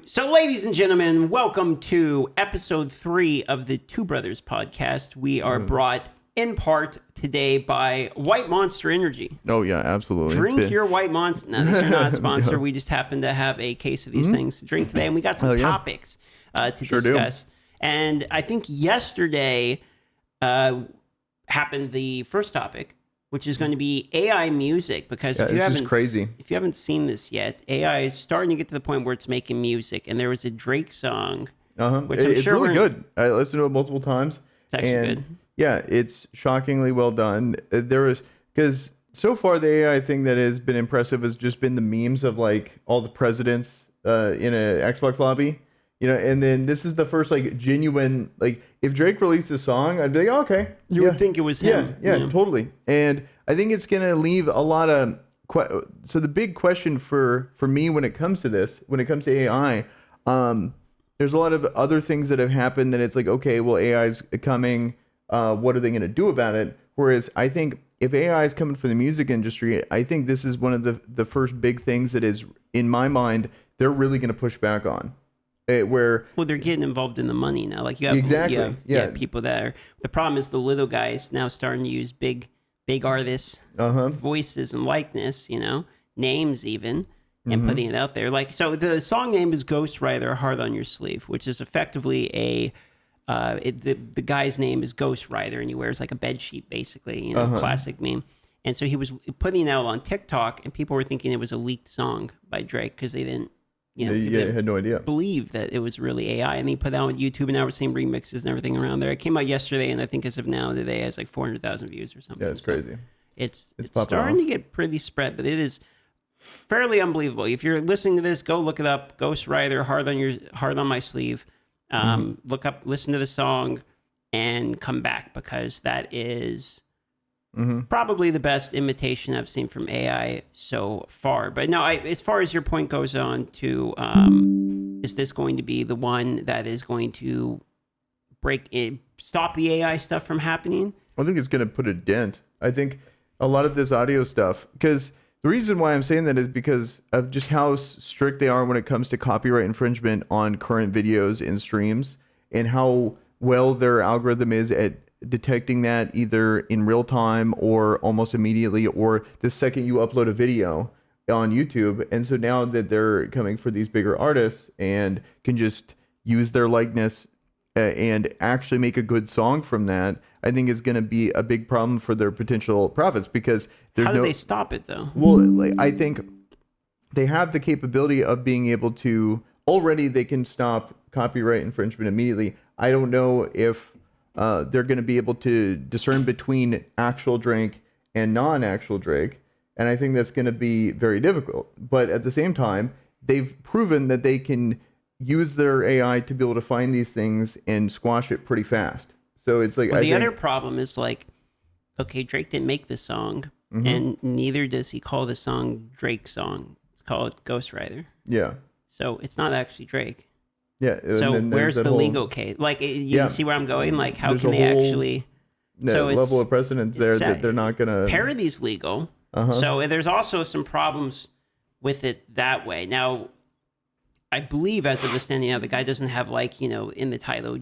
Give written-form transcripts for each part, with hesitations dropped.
So, ladies and gentlemen, welcome to episode 3 of the Two Brothers podcast. We are brought in part today by White Monster Energy. Oh, yeah, absolutely. Drink your White Monster. Now, these are not a sponsor. Yeah. We just happen to have a case of these things to drink today, and we got some topics to discuss. And I think yesterday happened the first topic, which is going to be AI music, because if you haven't seen this yet, AI is starting to get to the point where it's making music, and there was a Drake song, which it's sure really good. I listened to it multiple times. It's actually good. Yeah, it's shockingly well done. Because so far the AI thing that has been impressive has just been the memes of like all the presidents in a Xbox lobby. You know, and then this is the first like genuine, like if Drake released a song, I'd be like, oh, okay. You would think it was him. Yeah, totally. And I think it's going to leave a lot of, so the big question for me when it comes to this, when it comes to AI, there's a lot of other things that have happened that it's like, okay, well, AI is coming. What are they going to do about it? Whereas I think if AI is coming from the music industry, I think this is one of the first big things that is, in my mind, they're really going to push back on. Where they're getting involved in the money now. Like you have people that are. The problem is the little guys now starting to use big artists' voices and likeness, names even, and putting it out there. Like, so the song name is Ghostwriter, Heart on Your Sleeve, which is effectively the guy's name is Ghostwriter, and he wears like a bed sheet, basically, classic meme. And so he was putting it out on TikTok, and people were thinking it was a leaked song by Drake because they didn't. They had no idea. Believe that it was really AI, and they put it out on YouTube, and now we're seeing remixes and everything around there. It came out yesterday, and I think as of now, today has like 400,000 views or something. Yeah, it's crazy. It's starting to get pretty spread, but it is fairly unbelievable. If you're listening to this, go look it up. Ghostwriter, Heart on My Sleeve. Listen to the song, and come back, because that is probably the best imitation I've seen from AI so far. But no, as far as your point goes on to, is this going to be the one that is going to stop the AI stuff from happening? I think it's going to put a dent. I think a lot of this audio stuff, because the reason why I'm saying that is because of just how strict they are when it comes to copyright infringement on current videos and streams, and how well their algorithm is at detecting that either in real time or almost immediately, or the second you upload a video on YouTube. And so now that they're coming for these bigger artists and can just use their likeness and actually make a good song from that, I think is going to be a big problem for their potential profits, because how do they stop it though? Well, I think they have the capability of being able to, already they can stop copyright infringement immediately. I don't know if they're going to be able to discern between actual Drake and non-actual Drake. And I think that's going to be very difficult. But at the same time, they've proven that they can use their AI to be able to find these things and squash it pretty fast. So it's like, the other problem is like, okay, Drake didn't make this song, and neither does he call the song Drake's song. It's called Ghostwriter. Yeah. So it's not actually Drake. Yeah. So where's the legal case? Like, you see where I'm going? Like, how can they actually? So level of precedence there that they're not gonna. Parody's legal. So there's also some problems with it that way. Now, I believe, as of understanding now, the guy doesn't have like in the title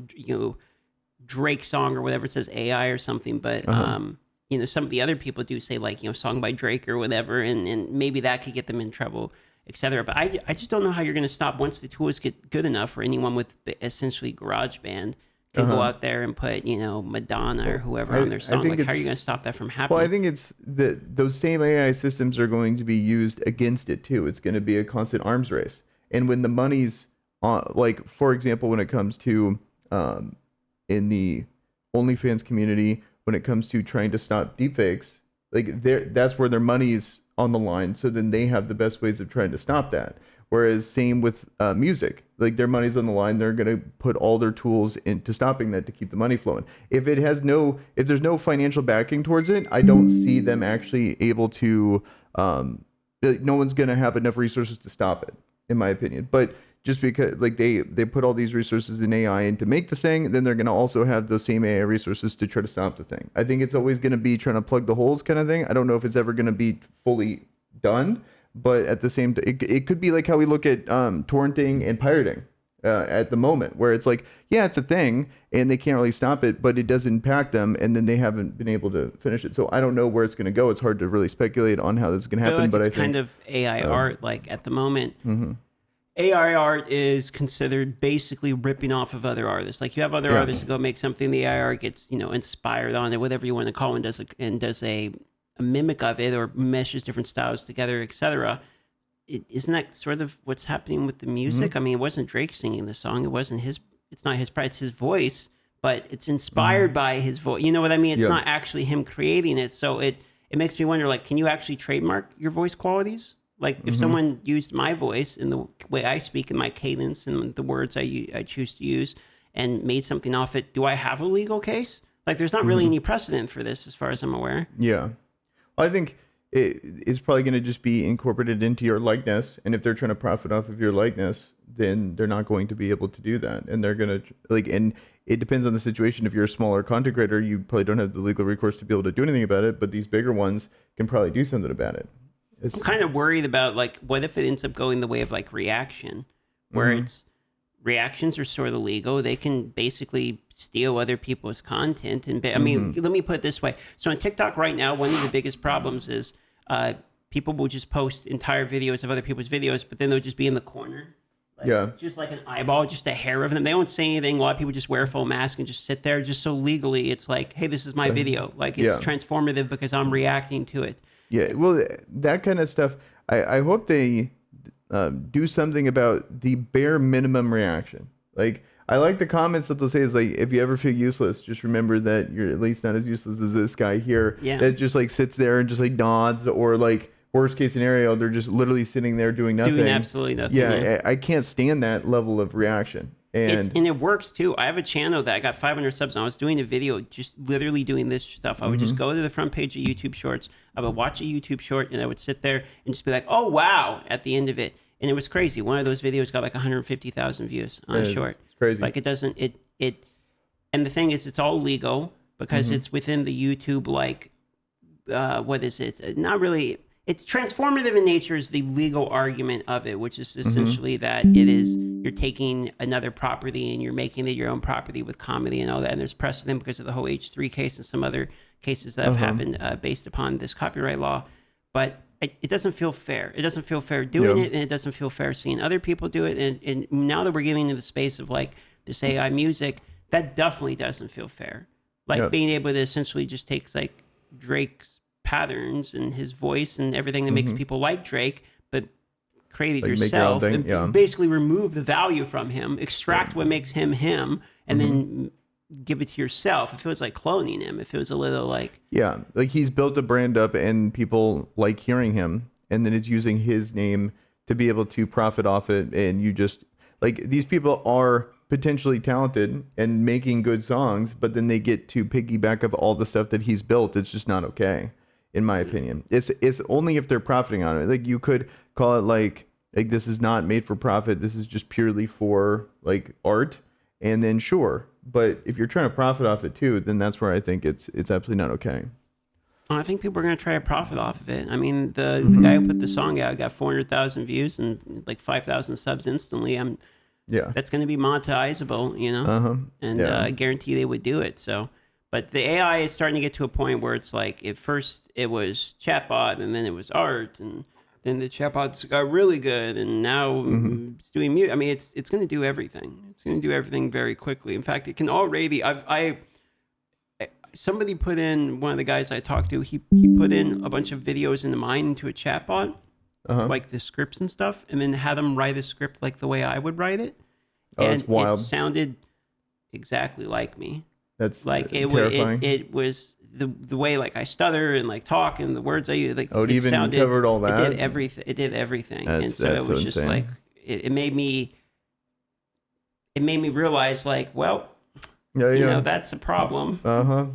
Drake song or whatever, it says AI or something, but some of the other people do say like song by Drake or whatever, and maybe that could get them in trouble, etc. But I just don't know how you're going to stop once the tools get good enough for anyone with essentially GarageBand can go out there and put Madonna or whoever on their song. Like, how are you going to stop that from happening? Well, I think it's those same AI systems are going to be used against it too. It's going to be a constant arms race. And when the money's like, for example, when it comes to in the OnlyFans community, when it comes to trying to stop deepfakes, like that's where their money's on the line. So then they have the best ways of trying to stop that. Whereas same with music, like their money's on the line. They're going to put all their tools into stopping that to keep the money flowing. If there's no financial backing towards it, I don't see them actually able to, no one's going to have enough resources to stop it, in my opinion. But just because like they put all these resources in AI and to make the thing, then they're going to also have those same AI resources to try to stop the thing. I think it's always going to be trying to plug the holes kind of thing. I don't know if it's ever going to be fully done, but at the same time, it could be like how we look at torrenting and pirating at the moment, where it's like, yeah, it's a thing and they can't really stop it, but it does impact them, and then they haven't been able to finish it. So I don't know where it's going to go. It's hard to really speculate on how this is going to happen. Like but it's I think kind of AI art. Like at the moment, AI art is considered basically ripping off of other artists. Like you have other artists to go make something, the AI art gets inspired on it, whatever you want to call it, and does a mimic of it or meshes different styles together, etc. Isn't that sort of what's happening with the music? I mean, it wasn't Drake singing the song. It wasn't his. It's not his. It's his voice, but it's inspired by his voice. You know what I mean? It's not actually him creating it. So it makes me wonder, like, can you actually trademark your voice qualities? Like, if someone used my voice in the way I speak, in my cadence and the words I choose to use, and made something off it, do I have a legal case? Like, there's not really any precedent for this, as far as I'm aware. Yeah, I think it's probably going to just be incorporated into your likeness, and if they're trying to profit off of your likeness, then they're not going to be able to do that, and they're going to and it depends on the situation. If you're a smaller content creator, you probably don't have the legal recourse to be able to do anything about it, but these bigger ones can probably do something about it. I'm kind of worried about, like, what if it ends up going the way of, like, reaction, where it's reactions are sort of legal. They can basically steal other people's content. And I mean, let me put it this way. So on TikTok right now, one of the biggest problems is people will just post entire videos of other people's videos, but then they'll just be in the corner. Like, just like an eyeball, just a hair of them. They don't say anything. A lot of people just wear a full mask and just sit there just so legally. It's like, hey, this is my video. Like, it's transformative because I'm reacting to it. Yeah, well, that kind of stuff, I hope they do something about the bare minimum reaction. Like, I like the comments that they'll say is like, if you ever feel useless, just remember that you're at least not as useless as this guy here that just like sits there and just like nods, or like worst case scenario, they're just literally sitting there doing nothing. Doing absolutely nothing. Yeah, I can't stand that level of reaction. And it works too. I have a channel that I got 500 subs on. I was doing a video just literally doing this stuff. I would just go to the front page of YouTube Shorts. I would watch a YouTube short, and I would sit there and just be like, oh, wow, at the end of it. And it was crazy. One of those videos got like 150,000 views on a short. It's crazy. Like, it doesn't, and the thing is, it's all legal because it's within the YouTube, like, what is it? Not really. It's transformative in nature is the legal argument of it, which is essentially that you're taking another property and you're making it your own property with comedy and all that. And there's precedent because of the whole H3 case and some other cases that have happened based upon this copyright law. But it doesn't feel fair. It doesn't feel fair doing it, and it doesn't feel fair seeing other people do it. And now that we're getting into the space of like this AI music, that definitely doesn't feel fair. Like being able to essentially just take like Drake's patterns and his voice and everything that makes people like Drake, but create it like yourself and basically remove the value from him, extract what makes him him, and then give it to yourself. It feels like cloning him. It feels a little like like he's built a brand up and people like hearing him, and then it's using his name to be able to profit off it. And you just like, these people are potentially talented and making good songs, but then they get to piggyback of all the stuff that he's built. It's just not okay, in my opinion. It's only if they're profiting on it. Like, you could call it like this is not made for profit. This is just purely for like art, and then sure. But if you're trying to profit off it too, then that's where I think it's absolutely not okay. I think people are going to try to profit off of it. I mean, the guy who put the song out got 400,000 views and like 5,000 subs instantly. That's going to be monetizable, you know? And I guarantee they would do it. So, but the AI is starting to get to a point where it's like, at first it was chatbot, and then it was art, and then the chatbots got really good, and now it's doing music. I mean, it's going to do everything. It's going to do everything very quickly. In fact, it can already. Somebody put in, one of the guys I talked to, he put in a bunch of videos into mine into a chatbot, like the scripts and stuff, and then had them write a script like the way I would write it. Oh, and it's wild. It sounded exactly like me. That's like terrifying. It was the way like I stutter and like talk and the words I use. Like, it even covered all that. It did everything. It did everything. And so it was just insane. Like it made me realize, like, well, you know, that's a problem.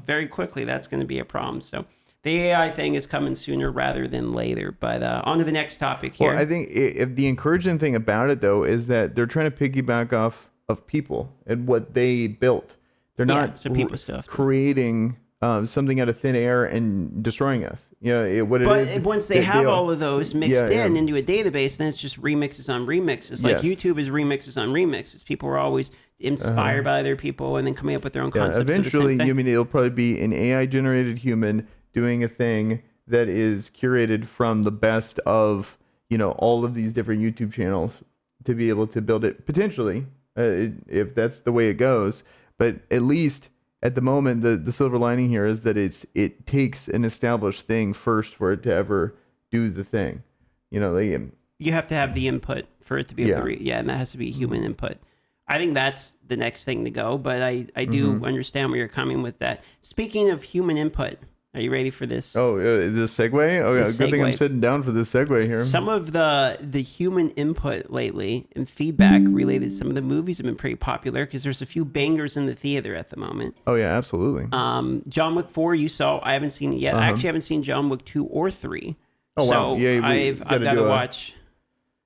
Very quickly, that's going to be a problem. So the AI thing is coming sooner rather than later. But on to the next topic here. Well, I think if the encouraging thing about it though is that they're trying to piggyback off of people and what they built. They're not so people stuff creating something out of thin air and destroying us. What it But is. once they have all, all of those mixed in into a database, then it's just remixes on remixes. Like Yes. YouTube is remixes on remixes. People are always inspired by other people and then coming up with their own Yeah, concepts. of the same eventually, thing. it'll probably be an AI generated human doing a thing that is curated from the best of all of these different YouTube channels to be able to build it potentially, if that's the way it goes. But at least at the moment, the silver lining here is that it takes an established thing first for it to ever do the thing. You have to have the input for it to be able to and that has to be human input. I think that's the next thing to go, but I do understand where you're coming with that. Speaking of human input, are you ready for this? Oh, is this segue? Oh, yeah. Good thing I'm sitting down for this segue here. Some of the human input lately and feedback related to some of the movies have been pretty popular because there's a few bangers in the theater at the moment. Oh, yeah, absolutely. John Wick 4, you saw. I haven't seen it yet. I actually haven't seen John Wick 2 or 3. Oh, wow. So Yeah, I've got to watch.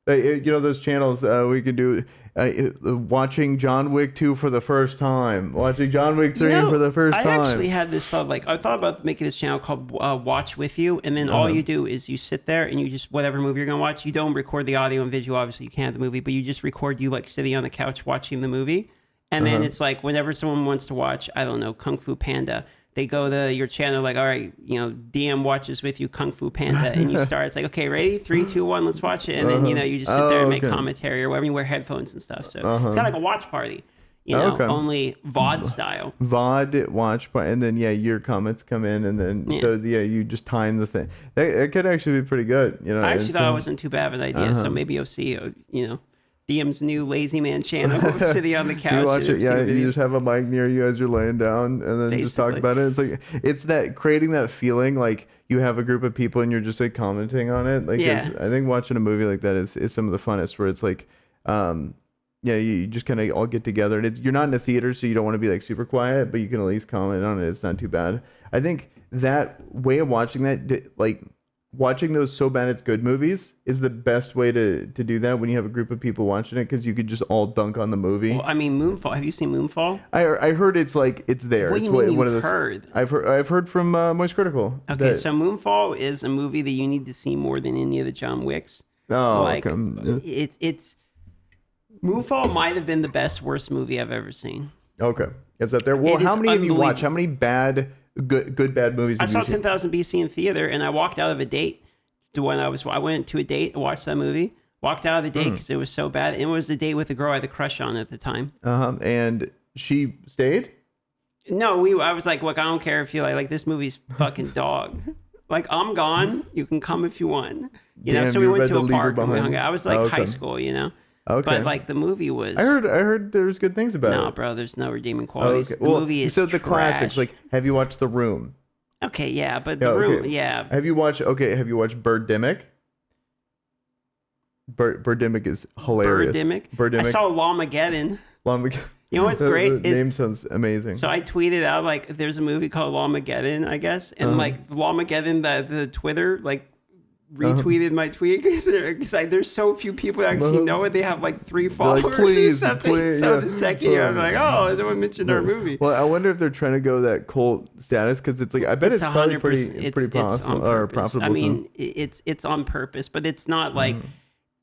Those channels we could do watching John Wick 2 for the first time, watching John Wick 3 for the first time. I actually had this thought, I thought about making this channel called Watch With You, and then all you do is you sit there and you just, whatever movie you're going to watch, you don't record the audio and video, obviously you can't have the movie, but you just record you sitting on the couch watching the movie, and then it's whenever someone wants to watch, I don't know, Kung Fu Panda, they go to your channel all right, DM watches with you Kung Fu Panda, and you start. It's okay, ready? 3, 2, 1, let's watch it. And then you just sit there and make commentary or whatever. You wear headphones and stuff. So it's kind of like a watch party, only VOD style. VOD watch party, and then your comments come in, and then you just time the thing. That could actually be pretty good. I actually thought it wasn't too bad of an idea. So maybe you'll see. DM's new lazy man channel sitting on the couch. You watch it, you just have a mic near you as you're laying down, and then just talk about it. It's that creating that feeling like you have a group of people and you're just commenting on it. I think watching a movie like that is some of the funnest. Where it's you just kind of all get together, and you're not in a theater, so you don't want to be super quiet, but you can at least comment on it. It's not too bad. I think that way of watching that, watching those so bad it's good movies is the best way to do that when you have a group of people watching it, because you could just all dunk on the movie. Well, I mean, Moonfall. Have you seen Moonfall? I heard it's there. What do you mean you've heard? I've heard from Moist Critical. Okay, so Moonfall is a movie that you need to see more than any of the John Wicks. Oh, it's Moonfall might have been the worst movie I've ever seen. Okay, it's up there. Well, how many have you watched? How many bad movies have you seen? I saw 10,000 BC in theater, and I walked out of a date to when I went to a date and watched that movie. Walked out of the date because it was so bad. It was the date with the girl I had a crush on at the time. And she stayed? No, I was like, look, I don't care if you like this movie's fucking dog. I'm gone. You can come if you want. So we went to a park and we hung out. I was high school, Okay. But the movie was. I heard there's good things about it. No, bro, there's no redeeming qualities. Okay. The movie is the trash. Classics. Have you watched The Room? Okay, yeah, but The Room, yeah. Have you watched Birdemic? Birdemic is hilarious. Birdemic. I saw Lawmageddon. You know what's great? The name sounds amazing. So I tweeted out there's a movie called Lawmageddon, I guess, and Lawmageddon, the Twitter retweeted my tweet because there's so few that actually know it. They have 3 followers. Please. So the second year, I'm no one mentioned our movie. Well, I wonder if they're trying to go that cult status, because it's I bet it's probably pretty possible or profitable. I mean, it's on purpose, but it's not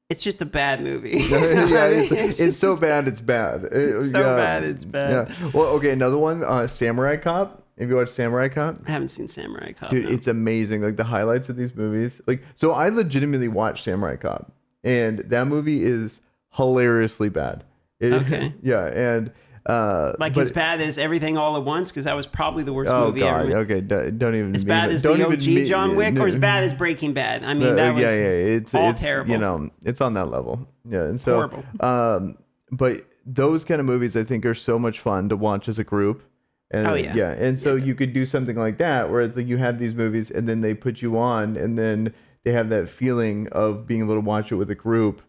it's just a bad movie. It's so bad it's bad. It's so bad it's bad. Yeah. Well, okay, another one, Samurai Cop. Have you watched Samurai Cop? I haven't seen Samurai Cop. Dude, it's amazing. The highlights of these movies. So I legitimately watched Samurai Cop, and that movie is hilariously bad. Okay. Yeah, and as bad as Everything All at Once, because that was probably the worst movie ever. Okay, don't even. As bad as the OG John Wick, or as bad as Breaking Bad. I mean, that was it's terrible. It's on that level. Yeah, and so horrible. But those kind of movies I think are so much fun to watch as a group. And, and so you could do something like that, where it's you have these movies and then they put you on, and then they have that feeling of being able to watch it with a group,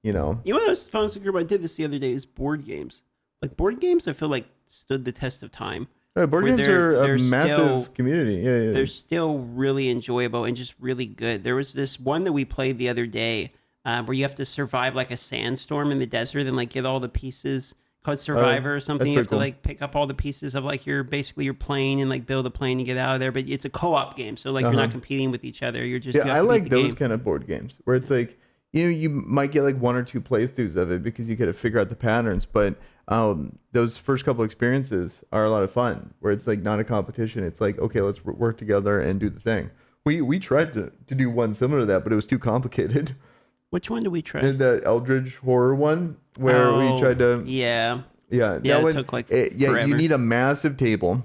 You know what was fun group I did this the other day is board games. Board games, I feel stood the test of time. Board games are a massive community. Yeah. They're still really enjoyable and just really good. There was this one that we played the other day where you have to survive a sandstorm in the desert and get all the pieces called Survivor or something. that's You have to pretty cool. like pick up all the pieces of like your plane and like build a plane to get out of there. But it's a co-op game, so like you're not competing with each other. You're just you Yeah, have I to beat like the those game. kind of board games where it's like, you might get like 1 or 2 playthroughs of it because you got to figure out the patterns. But those first couple experiences are a lot of fun where it's like not a competition. It's like, okay, let's work together and do the thing. We tried to do one similar to that, but it was too complicated. Which one did we try? The Eldritch Horror one where we tried to. Yeah. Yeah, Yeah, that it one, took, like, you forever. need a massive table.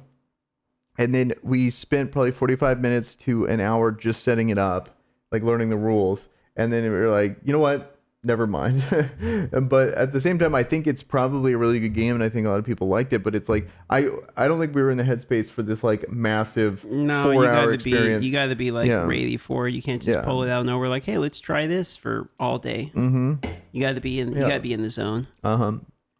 And then we spent probably 45 minutes to an hour just setting it up, like learning the rules. And then we were like, you know what? Never mind. But at the same time, I think it's probably a really good game, and I think a lot of people liked it. But it's like I don't think we were in the headspace for this like massive No, 4-hour experience. you got to be like Yeah. ready for it. You can't just Yeah. pull it out of nowhere. Like, hey, let's try this for all day. Mm-hmm. You got to be in. You Yeah. got to be in the zone.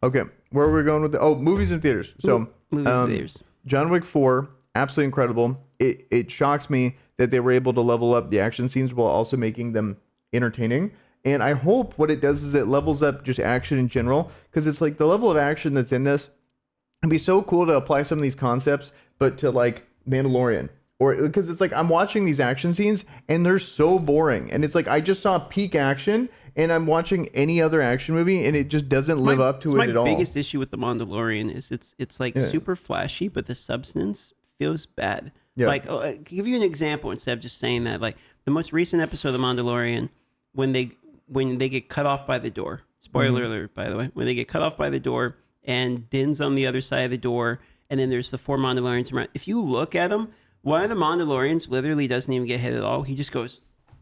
Okay, where are we going with the movies and theaters? So Movies, theaters. John Wick 4, absolutely incredible. It shocks me that they were able to level up the action scenes while also making them entertaining. And I hope what it does is it levels up just action in general, because it's like the level of action that's in this. It'd be so cool to apply some of these concepts, but to like Mandalorian, or because it's like I'm watching these action scenes and they're so boring, and it's like I just saw peak action, and I'm watching any other action movie, and it just doesn't live up to it at all. My biggest issue with the Mandalorian is it's like super flashy, but the substance feels bad. Yeah. Like, to give you an example, instead of just saying that, like the most recent episode of the Mandalorian, when they get cut off by the door. Spoiler alert, by the way. When they get cut off by the door, and Din's on the other side of the door, and then there's the 4 Mandalorians around. If you look at them, one of the Mandalorians literally doesn't even get hit at all. He just goes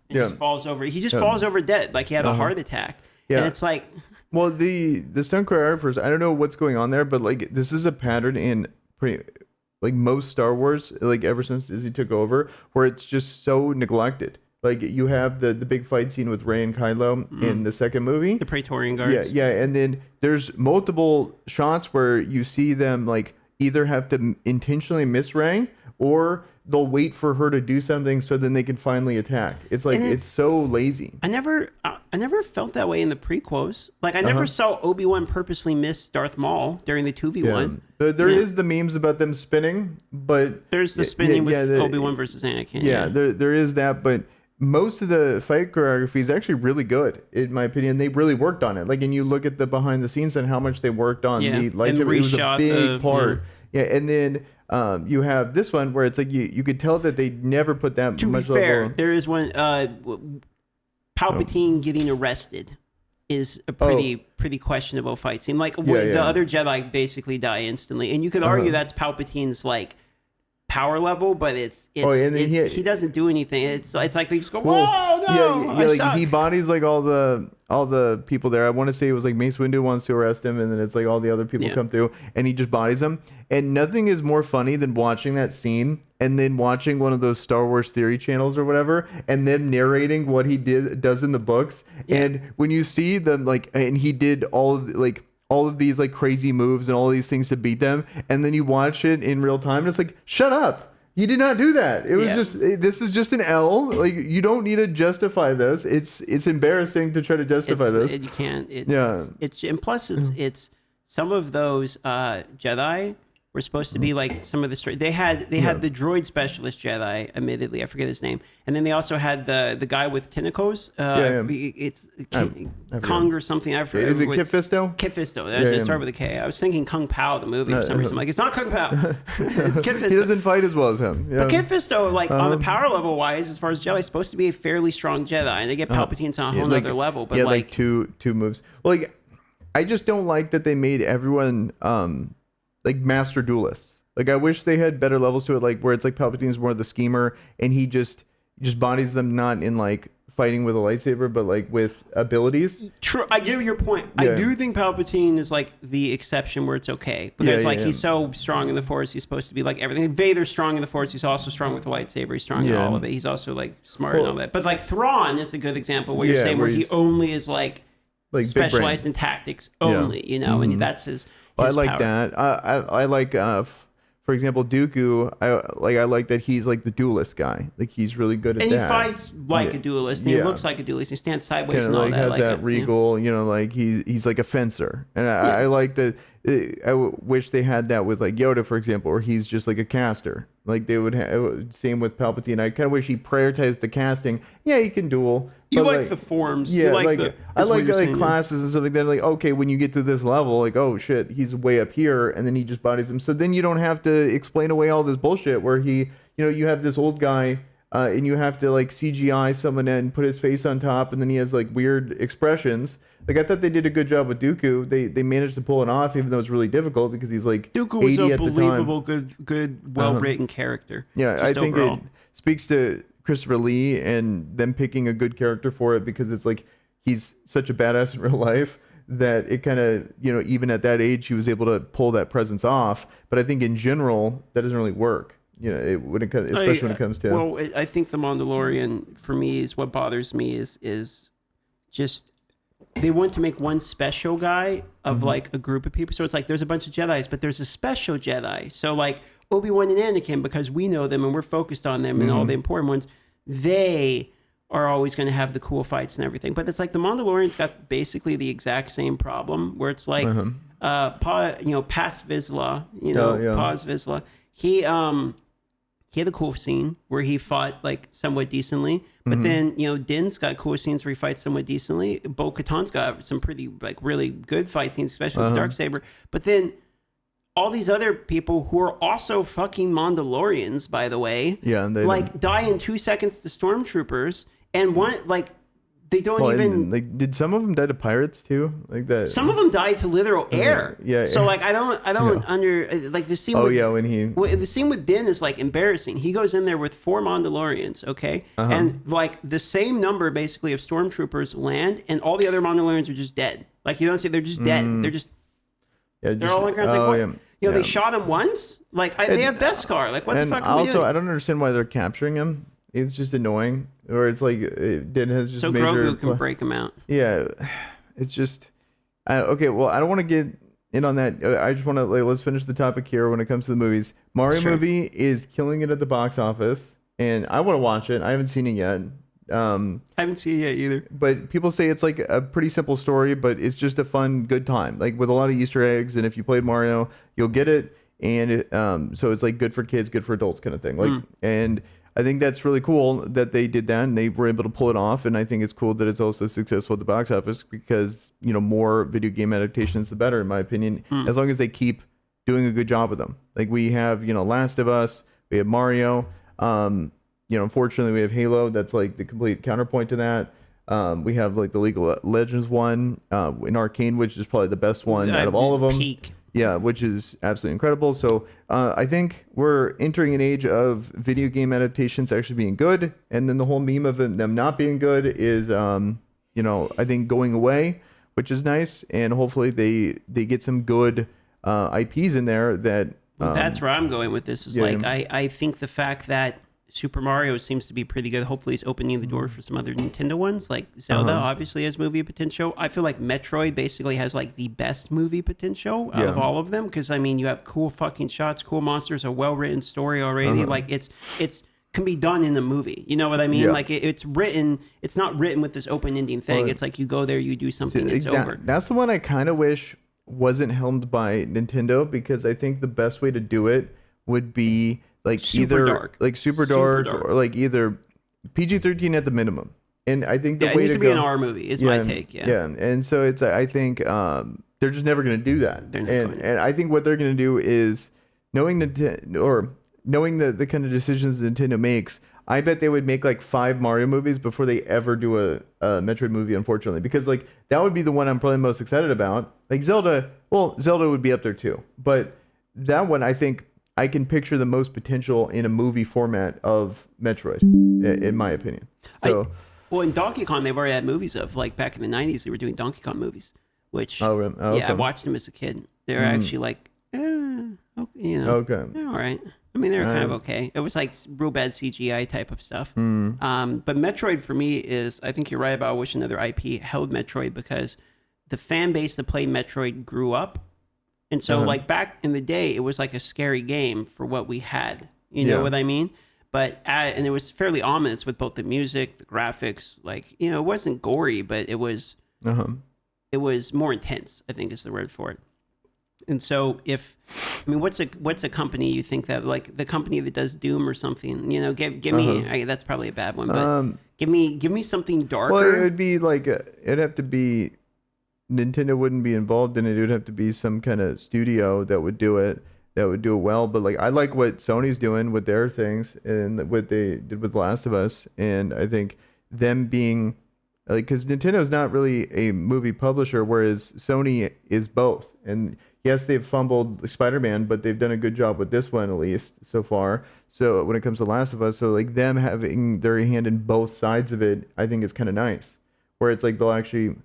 and just falls over. He just falls over dead, like he had a heart attack. Yeah. And it's like, Well, the stunt choreographers, I don't know what's going on there, but like this is a pattern in pretty like most Star Wars, like ever since Disney took over, where it's just so neglected. Like you have the big fight scene with Rey and Kylo in the second movie. the Praetorian Guards. Yeah, and then there's multiple shots where you see them like either have to intentionally miss Rey, or they'll wait for her to do something so then they can finally attack. It's like it's so lazy. I never felt that way in the prequels. Like I never saw Obi-Wan purposely miss Darth Maul during the 2v1. There is the memes about them spinning, but There's the spinning with the- Obi-Wan versus Anakin. Yeah, there is that, but most of the fight choreography is actually really good, in my opinion. They really worked on it. Like, and you look at the behind the scenes and how much they worked on Yeah, the and lightsaber. It was a reshot big part. Yeah, and then you have this one where it's like you could tell that they never put that To much be fair, level. there is one. Palpatine getting arrested is a pretty questionable fight scene. Like the other Jedi basically die instantly, and you could argue that's Palpatine's like power level, but it's and then he doesn't do anything. It's like they just go, Well, whoa, no, I like suck. he bodies like all the people there. I want to say it was like Mace Windu wants to arrest him, and then it's like all the other people come through, and he just bodies them. And nothing is more funny than watching that scene and then watching one of those Star Wars theory channels or whatever, and them narrating what he does in the books. And when you see them like, and he did all of these like crazy moves and all these things to beat them, and then you watch it in real time, and it's like, shut up. You did not do that. It was just, this is just an L. Like, you don't need to justify this. It's embarrassing to try to justify this. You can't. And plus it's some of those Jedi were supposed to be like some of the they had the droid specialist Jedi, admittedly I forget his name, and then they also had the guy with tentacles. It's Kung or something. I forget. Is it Kit Fisto? Kit Fisto. It started with a K. I was thinking Kung Pao the movie for some reason. I'm like, it's not Kung Pao. It's Kit Fisto. He doesn't fight as well as him. Yeah. But Kit Fisto, like on the power level wise, as far as Jedi, is supposed to be a fairly strong Jedi, and they get Palpatine's on a whole other level. But like two moves. Well, like I just don't like that they made everyone like master duelists. Like I wish they had better levels to it, like where it's like Palpatine's more the schemer, and he just bodies them not in like fighting with a lightsaber, but like with abilities. True, I get your point. I do think Palpatine is like the exception where it's okay because he's so strong in the Force. He's supposed to be like everything. Vader's strong in the Force. He's also strong with the lightsaber. He's strong in all of it. He's also like smart and all that. But like Thrawn is a good example where you're saying where he only is like specialized in tactics only, you know, and that's his. I like power. that. I like, for example, Dooku. I like that he's like the duelist guy. Like he's really good at and that. And he fights like a duelist. And he looks like a duelist. He stands sideways and all like that. Has like that regal, you know, like he's like a fencer. And I like that wish they had that with like Yoda, for example, or he's just like a caster. Like they would have same with Palpatine. I kind of wish he prioritized the casting. Yeah, he can duel. You but like the forms. Yeah, you like I like saying, classes and stuff like that. Like, okay, when you get to this level, like, oh shit, he's way up here, and then he just bodies him. So then you don't have to explain away all this bullshit where you have this old guy. And you have to like CGI someone and put his face on top, and then he has like weird expressions. Like I thought they did a good job with Dooku. They managed to pull it off, even though it's really difficult because he's like Dooku was 80 a at the time. believable, good, well written character. Yeah, just I think overall. it speaks to Christopher Lee and them picking a good character for it because it's like he's such a badass in real life that it kind of, even at that age, he was able to pull that presence off. But I think in general, that doesn't really work. Especially when it comes to. Well, I think the Mandalorian for me is what bothers me is just they want to make one special guy of like a group of people. So it's like there's a bunch of Jedis, but there's a special Jedi. So like Obi-Wan and Anakin, because we know them and we're focused on them and all the important ones, they are always going to have the cool fights and everything. But it's like the Mandalorian's got basically the exact same problem where it's like Paz Vizsla, Paz Vizsla. He had a cool scene where he fought like somewhat decently, but then Din's got cool scenes where he fights somewhat decently. Bo-Katan's got some pretty like really good fight scenes, especially with Darksaber. But then all these other people who are also fucking Mandalorians, by the way, and they die in 2 seconds to stormtroopers, and one like. They don't even like. Did some of them die to pirates too? Like that. Some of them died to literal air. Yeah. So like I don't like the scene. The scene with Din is like embarrassing. He goes in there with 4 Mandalorians, okay, and like the same number basically of stormtroopers land, and all the other Mandalorians are just dead. Like you don't see, they're just dead. They're just. They're all on ground. They shot him once. Like they have Beskar. Like what the fuck? Are we doing? I don't understand why they're capturing him. It's just annoying. Or it's like Din has just so major... Grogu can break him out. Yeah, it's just okay. Well, I don't want to get in on that. I just want to let's finish the topic here when it comes to the movies. Mario movie is killing it at the box office, and I want to watch it. I haven't seen it yet. I haven't seen it yet either. But people say it's like a pretty simple story, but it's just a fun, good time, like with a lot of Easter eggs. And if you played Mario, you'll get it. And so it's like good for kids, good for adults, kind of thing. Like and. I think that's really cool that they did that and they were able to pull it off. And I think it's cool that it's also successful at the box office because, more video game adaptations, the better, in my opinion, as long as they keep doing a good job with them. Like we have, Last of Us, we have Mario. Unfortunately, we have Halo. That's like the complete counterpoint to that. We have like the League of Legends one in Arcane, which is probably the best one out of all of them. Peak. Yeah, which is absolutely incredible. So I think we're entering an age of video game adaptations actually being good. And then the whole meme of them not being good is, I think going away, which is nice. And hopefully they get some good IPs in there that... that's where I'm going with this is I think the fact that Super Mario seems to be pretty good. Hopefully it's opening the door for some other Nintendo ones. Like Zelda obviously has movie potential. I feel like Metroid basically has like the best movie potential out of all of them. Because I mean you have cool fucking shots, cool monsters, a well-written story already. Like it's can be done in a movie. You know what I mean? Like it's not written with this open ending thing. It's like you go there, you do something, it's over. That's the one I kind of wish wasn't helmed by Nintendo because I think the best way to do it would be like super dark or like either PG-13 at the minimum. And I think the way it needs to be an R movie is my take. Yeah. And so it's I think they're just never going to do that. And I think what they're going to do is knowing the kind of decisions Nintendo makes. I bet they would make like 5 Mario movies before they ever do a Metroid movie, unfortunately, because like that would be the one I'm probably most excited about. Like Zelda would be up there too, but that one I think I can picture the most potential in a movie format of Metroid, in my opinion. So, in Donkey Kong, they've already had movies of, like back in the 90s, they were doing Donkey Kong movies, which, I watched them as a kid. They were actually like, they're all right. I mean, they're kind of okay. It was like real bad CGI type of stuff. But Metroid for me is, I think you're right about I wish another IP held Metroid because the fan base that played Metroid grew up. And so, like, back in the day, it was like a scary game for what we had. You know what I mean? But, and it was fairly ominous with both the music, the graphics. Like, it wasn't gory, but it was more intense, I think is the word for it. And so what's a company you think that, like the company that does Doom or something, give me, that's probably a bad one, but give me something darker. Well, it would be like, it'd have to be, Nintendo wouldn't be involved in it. It would have to be some kind of studio that would do it well. But like, I like what Sony's doing with their things and what they did with Last of Us. And I think them being like, because Nintendo's not really a movie publisher, whereas Sony is both. And yes, they've fumbled Spider-Man, but they've done a good job with this one, at least so far. So when it comes to Last of Us, so like them having their hand in both sides of it, I think is kind of nice. Where it's like they'll actually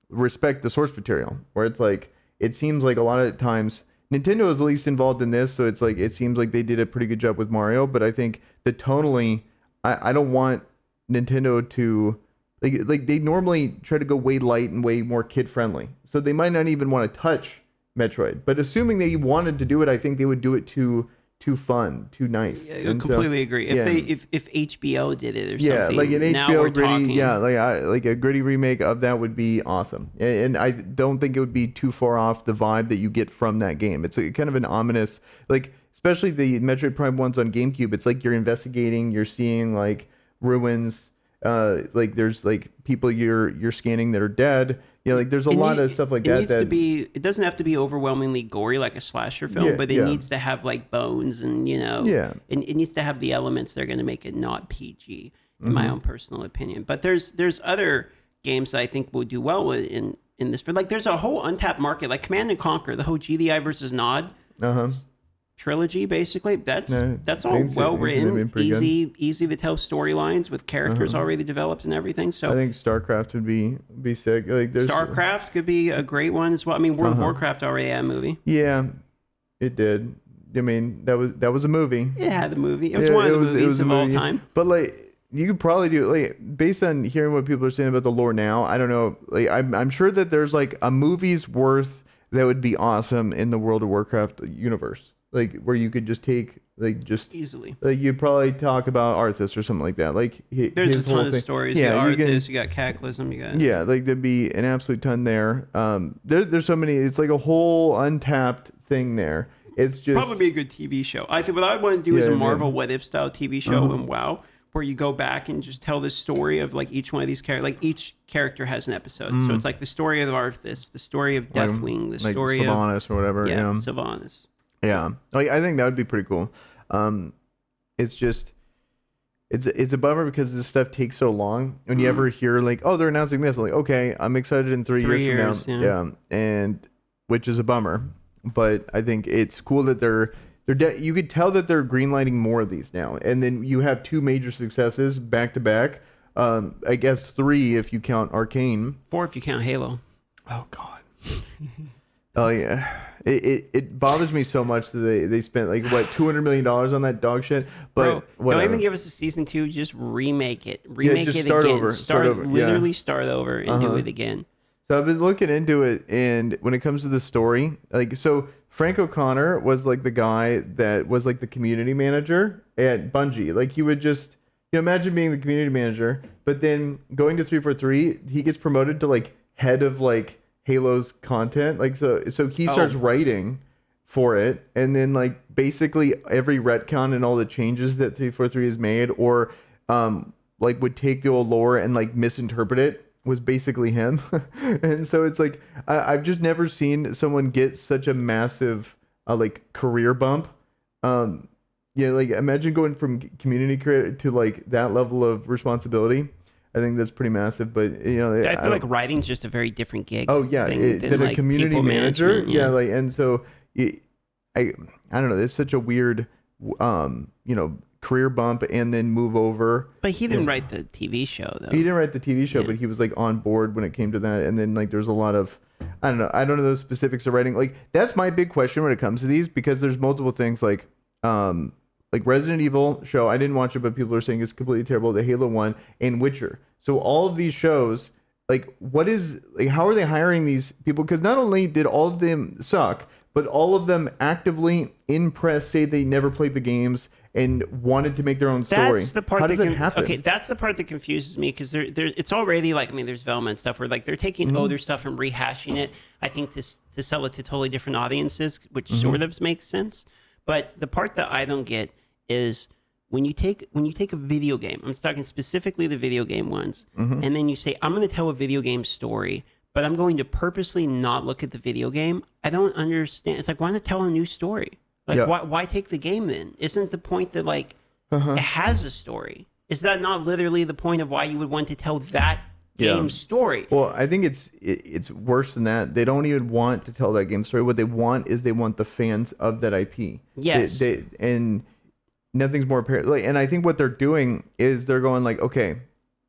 respect the source material. Where it's like, it seems like a lot of times Nintendo is at least involved in this, so it's like it seems like they did a pretty good job with Mario. But I think that tonally, I don't want Nintendo to. Like they normally try to go way light and way more kid friendly, so they might not even want to touch Metroid. But assuming they wanted to do it, I think they would do it too fun, too nice. Yeah, I completely agree. If HBO did it or something, yeah, like an now we're HBO gritty, talking. yeah, like a gritty remake of that would be awesome. And I don't think it would be too far off the vibe that you get from that game. It's kind of an ominous, like especially the Metroid Prime ones on GameCube. It's like you're investigating, you're seeing like ruins. Like there's like people you're scanning that are dead. Like there's a lot of stuff like that. It doesn't have to be overwhelmingly gory like a slasher film, but it needs to have like bones and it needs to have the elements that are going to make it not PG, in my own personal opinion. But there's other games that I think will do well in this. Like there's a whole untapped market, like Command and Conquer, the whole GDI versus Nod. Trilogy, basically. That's all well written, easy to tell storylines with characters already developed and everything. So I think StarCraft would be sick. Like StarCraft could be a great one as well. I mean, World of Warcraft already had a movie. Yeah, it did. I mean, that was a movie. It had the movie. It was one of the movies of all time. But like, you could probably do like based on hearing what people are saying about the lore now. I don't know. Like, I'm sure that there's like a movie's worth that would be awesome in the World of Warcraft universe. Like where you could just take like just easily. Like you'd probably talk about Arthas or something like that. Like there's a ton of stories. Yeah, Arthas, you got Cataclysm, you got like there'd be an absolute ton there. There's so many. It's like a whole untapped thing there. It's just probably be a good TV show. I think what I want to do is a Marvel What If style TV show and WoW, where you go back and just tell the story of like each one of these characters. Like each character has an episode, so it's like the story of Arthas, the story of Deathwing, the story of Sylvanas or whatever. Yeah, Sylvanas. Yeah, like I think that would be pretty cool. It's just, it's a bummer because this stuff takes so long. When you ever hear like, oh, they're announcing this, I'm like, okay, I'm excited in 3 years from now. Yeah, and which is a bummer. But I think it's cool that you could tell that they're greenlighting more of these now. And then you have 2 major successes back to back. I guess 3 if you count Arcane. 4 if you count Halo. Oh God. Oh yeah. It bothers me so much that they spent like what $200 million on that dog shit. But bro, don't even give us a season 2. Just remake it. Just it start again. Over. Start over. Literally start over and do it again. So I've been looking into it, and when it comes to the story, like so, Frank O'Connor was like the guy that was like the community manager at Bungie. Like he would just imagine being the community manager, but then going to 343, he gets promoted to like head of like Halo's content, like so he starts writing for it, and then like basically every retcon and all the changes that 343 has made or like would take the old lore and like misinterpret it was basically him. And so it's like I've just never seen someone get such a massive like career bump. Like imagine going from community creator to like that level of responsibility. I think that's pretty massive, but I feel like writing's just a very different gig. Oh yeah, than a community manager. Yeah, like and so I don't know. It's such a weird, career bump, and then move over. But he didn't write the TV show though. He didn't write the TV show, but he was like on board when it came to that. And then like there's a lot of I don't know those specifics of writing. Like that's my big question when it comes to these because there's multiple things like Resident Evil show. I didn't watch it, but people are saying it's completely terrible. The Halo one and Witcher. So all of these shows, like, how are they hiring these people? Because not only did all of them suck, but all of them actively in press say they never played the games and wanted to make their own story. That's the part How does that happen? Okay, that's the part that confuses me because it's already like, I mean, there's Velma and stuff where like they're taking older stuff and rehashing it. I think to sell it to totally different audiences, which sort of makes sense. But the part that I don't get is when you take a video game. I'm talking specifically the video game ones, and then you say, I'm going to tell a video game story, but I'm going to purposely not look at the video game. I don't understand. It's like, why not tell a new story? Like, why take the game then? Isn't the point that, like, it has a story? Is that not literally the point of why you would want to tell that game story? Well, I think it's worse than that. They don't even want to tell that game story. What they want is they want the fans of that IP. Yes. And nothing's more apparent. Like, and I think what they're doing is they're going like, okay,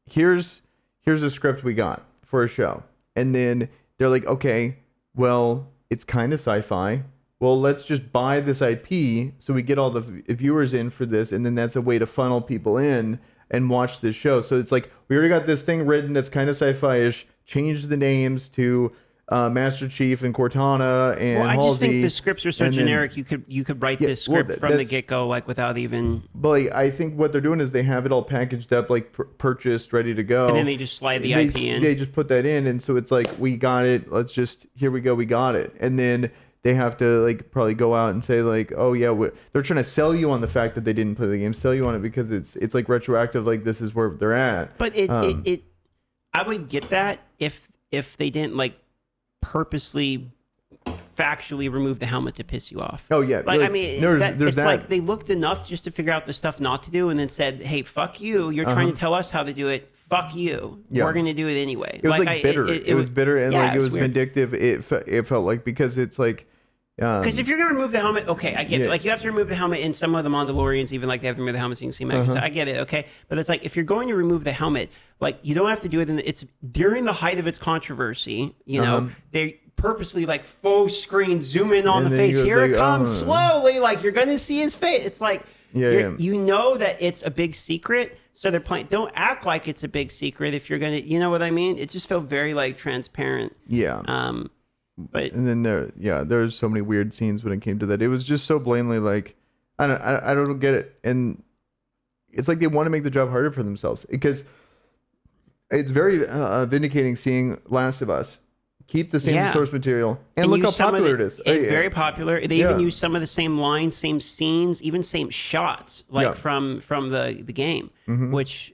here's a script we got for a show. And then they're like, okay, well, it's kind of sci-fi. Well, let's just buy this IP so we get all the viewers in for this, and then that's a way to funnel people in and watch this show. So it's like, we already got this thing written that's kind of sci-fi-ish, change the names to Master Chief and Cortana and Well, I Halsey, just think the scripts are so generic. You could write this script from the get-go, like, without even... But like, I think what they're doing is they have it all packaged up, like purchased, ready to go. And then they just slide the IP in. They just put that in, and so it's like, we got it. Let's just, here we go, we got it. And then they have to like probably go out and say like, oh yeah, they're trying to sell you on the fact that they didn't play the game, sell you on it because it's like retroactive, like this is where they're at. But I would get that if they didn't like purposely factually remove the helmet to piss you off. Oh yeah, like I mean, it's like they looked enough just to figure out the stuff not to do, and then said, "Hey, fuck you! You're trying to tell us how to do it. Fuck you! We're going to do it anyway." It was like bitter. It was bitter and like it was vindictive. It felt like, because it's like. Because if you're gonna remove the helmet, okay, I get it. Like, you have to remove the helmet in some of the Mandalorians, even like they have to remove the helmet so you can see Mac. I get it, okay. But it's like, if you're going to remove the helmet, like, you don't have to do it it's during the height of its controversy. You know, they purposely like faux screen zoom in on the face. Here it comes slowly. Like, you're gonna see his face. It's like, you know that it's a big secret, so they're playing. Don't act like it's a big secret if you're gonna. You know what I mean? It just felt very like transparent. Yeah. But and then there's so many weird scenes when it came to that. It was just so blatantly like, I don't get it, and it's like they want to make the job harder for themselves, because it's very vindicating seeing Last of Us keep the same source material and look how popular it is. It's very popular. They even use some of the same lines, same scenes, even same shots, like from the game, which.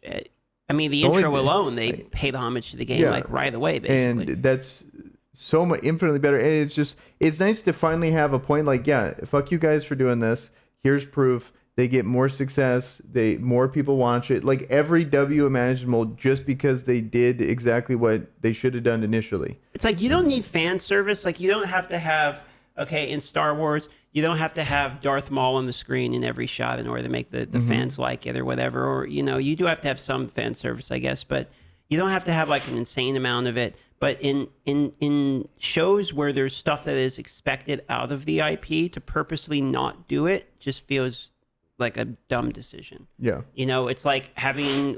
I mean, the intro alone, they pay the homage to the game like right away, basically. And that's so much infinitely better. And it's nice to finally have a point like, yeah, fuck you guys for doing this. Here's proof. They get more success. More people watch it. Like, every W imaginable, just because they did exactly what they should have done initially. It's like, you don't need fan service. Like, you don't have to have, in Star Wars, you don't have to have Darth Maul on the screen in every shot in order to make the fans like it or whatever. Or, you do have to have some fan service, I guess, but you don't have to have like an insane amount of it. But in shows where there's stuff that is expected out of the IP, to purposely not do it just feels like a dumb decision. Yeah. It's like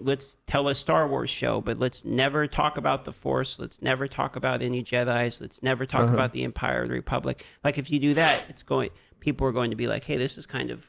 let's tell a Star Wars show, but let's never talk about the Force. Let's never talk about any Jedis. Let's never talk about the Empire or the Republic. Like, if you do that, people are going to be like, hey, this is kind of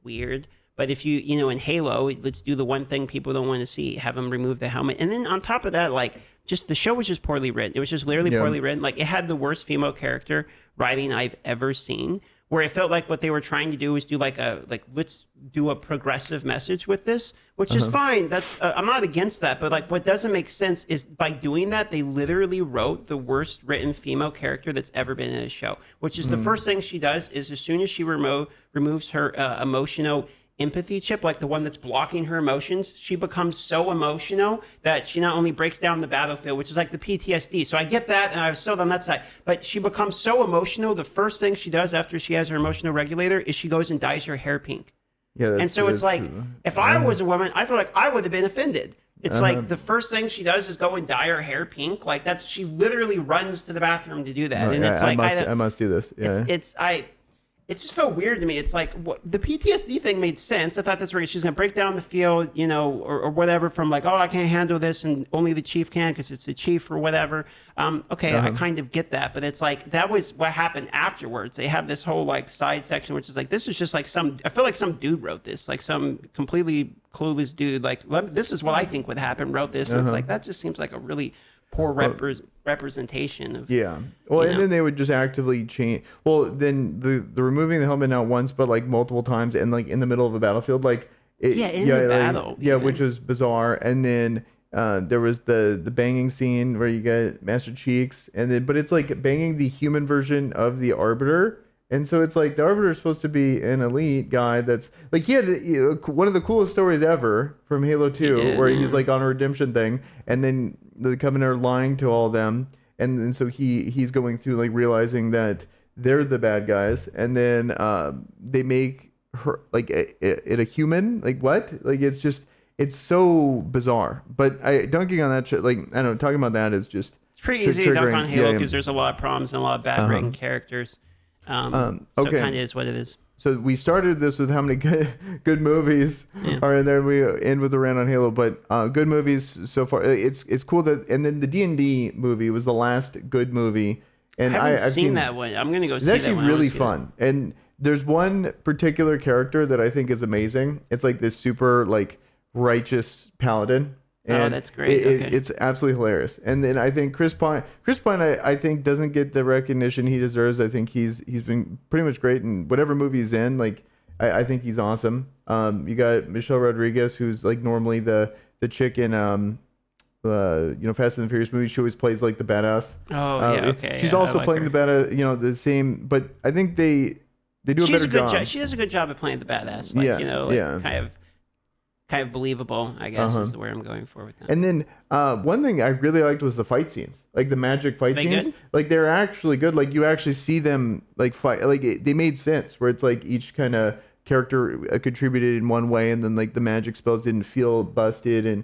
weird. But if you in Halo, let's do the one thing people don't want to see, have them remove the helmet. And then on top of that, like, just the show was just poorly written. It was just literally poorly written. Like, it had the worst female character writing I've ever seen, where it felt like what they were trying to do was do let's do a progressive message with this, which is fine. That's I'm not against that, but like, what doesn't make sense is by doing that, they literally wrote the worst written female character that's ever been in a show, which is the first thing she does is, as soon as she removes her emotional empathy chip, like the one that's blocking her emotions, she becomes so emotional that she not only breaks down the battlefield, which is like the PTSD. So I get that, and I was sold on that side. But she becomes so emotional, the first thing she does after she has her emotional regulator is she goes and dyes her hair pink. Yeah, and so it's like, if I was a woman, I feel like I would have been offended. It's like the first thing she does is go and dye her hair pink. Like, she literally runs to the bathroom to do that. And it's I must do this. Yeah. it just felt weird to me. It's like the PTSD thing made sense. I thought that's where she's gonna break down the field, you know, or whatever. From like, oh, I can't handle this, and only the chief can because it's the chief or whatever. Okay, I kind of get that, but it's like that was what happened afterwards. They have this whole like side section, which is like this is just like I feel like some dude wrote this, like some completely clueless dude. Like this is what I think would happen. Wrote this, and it's like that just seems like a really poor representation of well, and then they would just actively change. Well, then the removing the helmet not once but like multiple times and like in the middle of a battlefield, like in the battle, which was bizarre. And then there was the banging scene where you get Master Cheeks, and then but it's like banging the human version of the Arbiter. And so it's like the Arbiter is supposed to be an elite guy that's like he had one of the coolest stories ever from Halo 2 where he's like on a redemption thing, and then the Covenant are lying to all them, and then so he's going through like realizing that they're the bad guys, and then they make her like a human. Like what? Like it's so bizarre. But dunking on that shit, like I don't know, talking about that is just it's pretty easy to dunk on Halo because there's a lot of problems and a lot of bad written characters. So it kind of is what it is. So we started this with how many good movies are in there, and we end with a rant on Halo. But good movies so far. It's cool that, and then the D&D movie was the last good movie. And I've seen that one. I'm gonna go see that one. It's actually really fun. And there's one particular character that I think is amazing. It's like this super like righteous paladin. And that's great. It's absolutely hilarious. And then I think Chris Pine, I think doesn't get the recognition he deserves. I think he's been pretty much great in whatever movie he's in. Like I think he's awesome. You got Michelle Rodriguez, who's like normally the chick in Fast and the Furious movies. She always plays like the badass. She's also playing the badass. The same. But I think they do a better job. She does a good job at playing the badass. Like, kind of believable, I guess, is where I'm going for with that. And then one thing I really liked was the fight scenes, like the magic fight scenes. Good? Like they're actually good. Like you actually see them like fight. Like they made sense where it's like each kind of character contributed in one way, and then like the magic spells didn't feel busted, and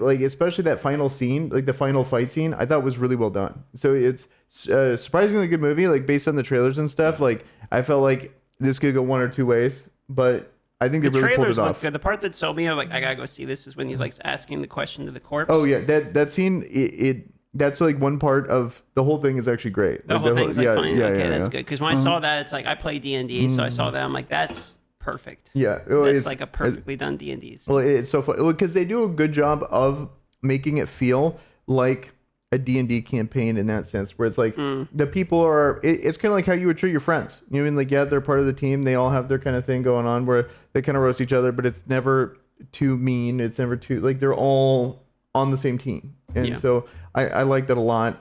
like especially that final scene, like the final fight scene, I thought was really well done. So it's a surprisingly good movie. Like based on the trailers and stuff, like I felt like this could go one or two ways, but I think they really pulled it off. Good. The part that sold me, I'm like, I gotta go see this, is when he's like asking the question to the corpse. Oh yeah, that scene, that's like one part of the whole thing is actually great. The whole thing's like fine. Okay, that's good. Because when I saw that, it's like I play D&D, so I saw that, I'm like, that's perfect. Yeah, it's like a perfectly done D&D. Well, it's so fun because they do a good job of making it feel like a D&D campaign in that sense, where it's like the people are, it's kind of like how you would treat your friends. You know what I mean? Like, yeah, they're part of the team. They all have their kind of thing going on where they kind of roast each other, but it's never too mean. It's never too, like, they're all on the same team. And so I like that a lot.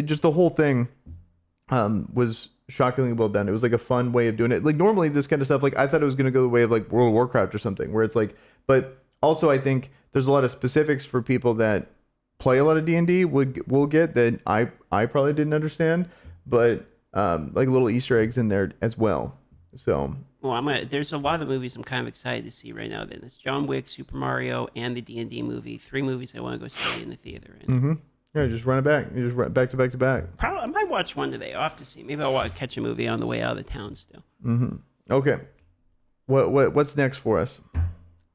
Just the whole thing was shockingly well done. It was like a fun way of doing it. Like normally this kind of stuff, like I thought it was going to go the way of like World of Warcraft or something, where it's like, but also I think there's a lot of specifics for people that play a lot of D&D will get that I probably didn't understand, but like little Easter eggs in there as well. So there's a lot of movies I'm kind of excited to see right now. Then it's John Wick, Super Mario, and the D&D movie. 3 movies I want to go see in the theater. Yeah, just run it back. You just run back to back to back. Probably I might watch one today. I'll have to see. Maybe I'll catch a movie on the way out of the town still. Okay. What's next for us?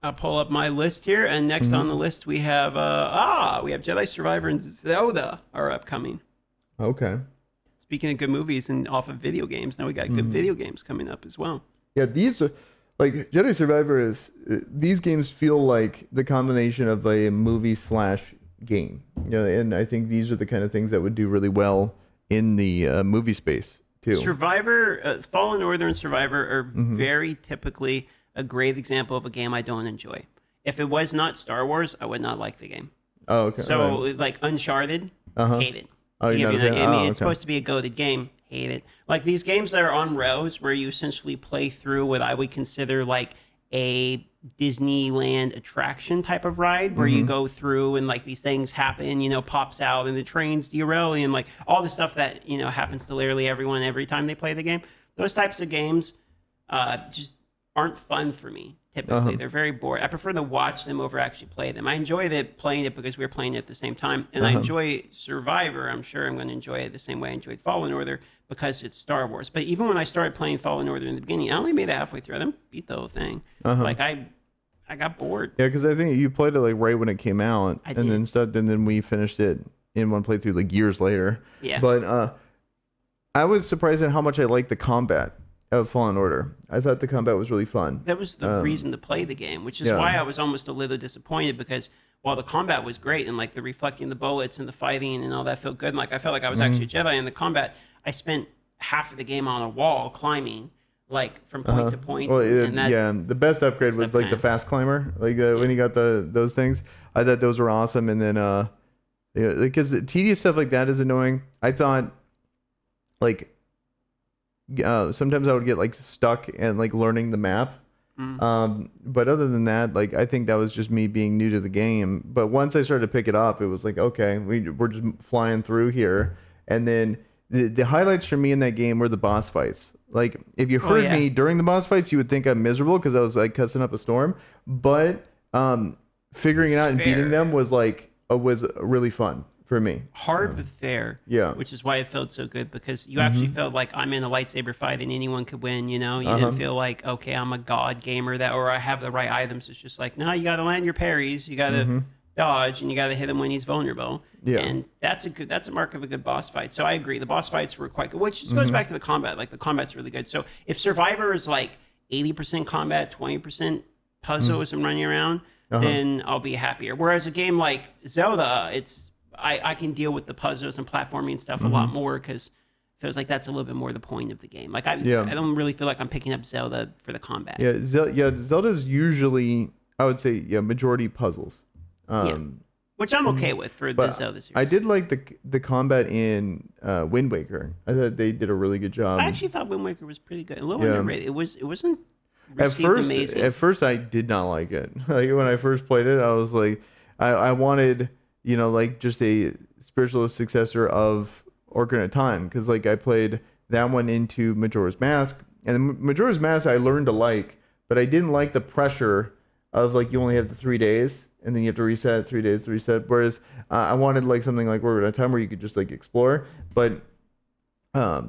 I'll pull up my list here, and next on the list we have Jedi Survivor and Zelda are upcoming. Okay. Speaking of good movies and off of video games, now we got good video games coming up as well. Yeah, these are like Jedi Survivor these games feel like the combination of a movie / game. And I think these are the kind of things that would do really well in the movie space too. Survivor, Fallen Order and Survivor are very typically a great example of a game I don't enjoy. If it was not Star Wars, I would not like the game. Oh, okay. So, like Uncharted, hate it. Oh, you're not a fan? It's supposed to be a goated game, hate it. Like these games that are on rails where you essentially play through what I would consider like a Disneyland attraction type of ride where you go through and like these things happen, pops out and the trains derail and like all the stuff that, happens to literally everyone every time they play the game. Those types of games just aren't fun for me typically. They're very boring. I prefer to watch them over actually play them. I enjoy playing it because we were playing it at the same time, and I enjoy Survivor. I'm sure I'm going to enjoy it the same way I enjoyed Fallen Order, because it's Star Wars. But even when I started playing Fallen Order in the beginning, I only made it halfway through. I didn't beat the whole thing. Like I got bored. Yeah, because I think you played it like right when it came out, I and did. then stuff, and then we finished it in one playthrough like years later. Yeah. But I was surprised at how much I liked the combat of Fallen Order. I thought the combat was really fun. That was the reason to play the game, which is yeah. why I was almost a little disappointed, because while the combat was great and like the reflecting the bullets and the fighting and all that felt good, and like I felt like I was actually a Jedi in the combat, I spent half of the game on a wall climbing, like from point to point. Well, and that, yeah, the best upgrade was like the fast climber, like when you got those things. I thought those were awesome, and then yeah, because the tedious stuff like that is annoying. I thought like sometimes I would get like stuck and like learning the map. But other than that, like I think that was just me being new to the game. But once I started to pick it up, it was like, okay, we're just flying through here. And then the highlights for me in that game were the boss fights. Like if you heard me during the boss fights, you would think I'm miserable because I was like cussing up a storm. But figuring it out and beating them was like was really fun for me. Hard but fair. Yeah. Which is why it felt so good, because you actually felt like I'm in a lightsaber fight and anyone could win, you know? You didn't feel like, okay, I'm a god gamer that, or I have the right items. It's just like, no, you got to land your parries, you got to dodge, and you got to hit him when he's vulnerable. Yeah. And that's a mark of a good boss fight. So I agree. The boss fights were quite good, which just goes back to the combat. Like the combat's really good. So if Survivor is like 80% combat, 20% puzzles and running around, then I'll be happier. Whereas a game like Zelda, I can deal with the puzzles and platforming and stuff a lot more, because it feels like that's a little bit more the point of the game. Like I don't really feel like I'm picking up Zelda for the combat. Yeah, Zelda's usually, I would say, majority puzzles. Which I'm okay with for the Zelda series. I did like the combat in Wind Waker. I thought they did a really good job. I actually thought Wind Waker was pretty good. A little underrated. It wasn't amazing. At first, I did not like it. Like when I first played it, I was like, I wanted, like just a spiritual successor of Ocarina of Time, because like I played that one into Majora's Mask, and Majora's Mask I learned to like, but I didn't like the pressure of like you only have the 3 days and then you have to reset 3 days to reset. Whereas I wanted like something like Ocarina of Time where you could just like explore, but I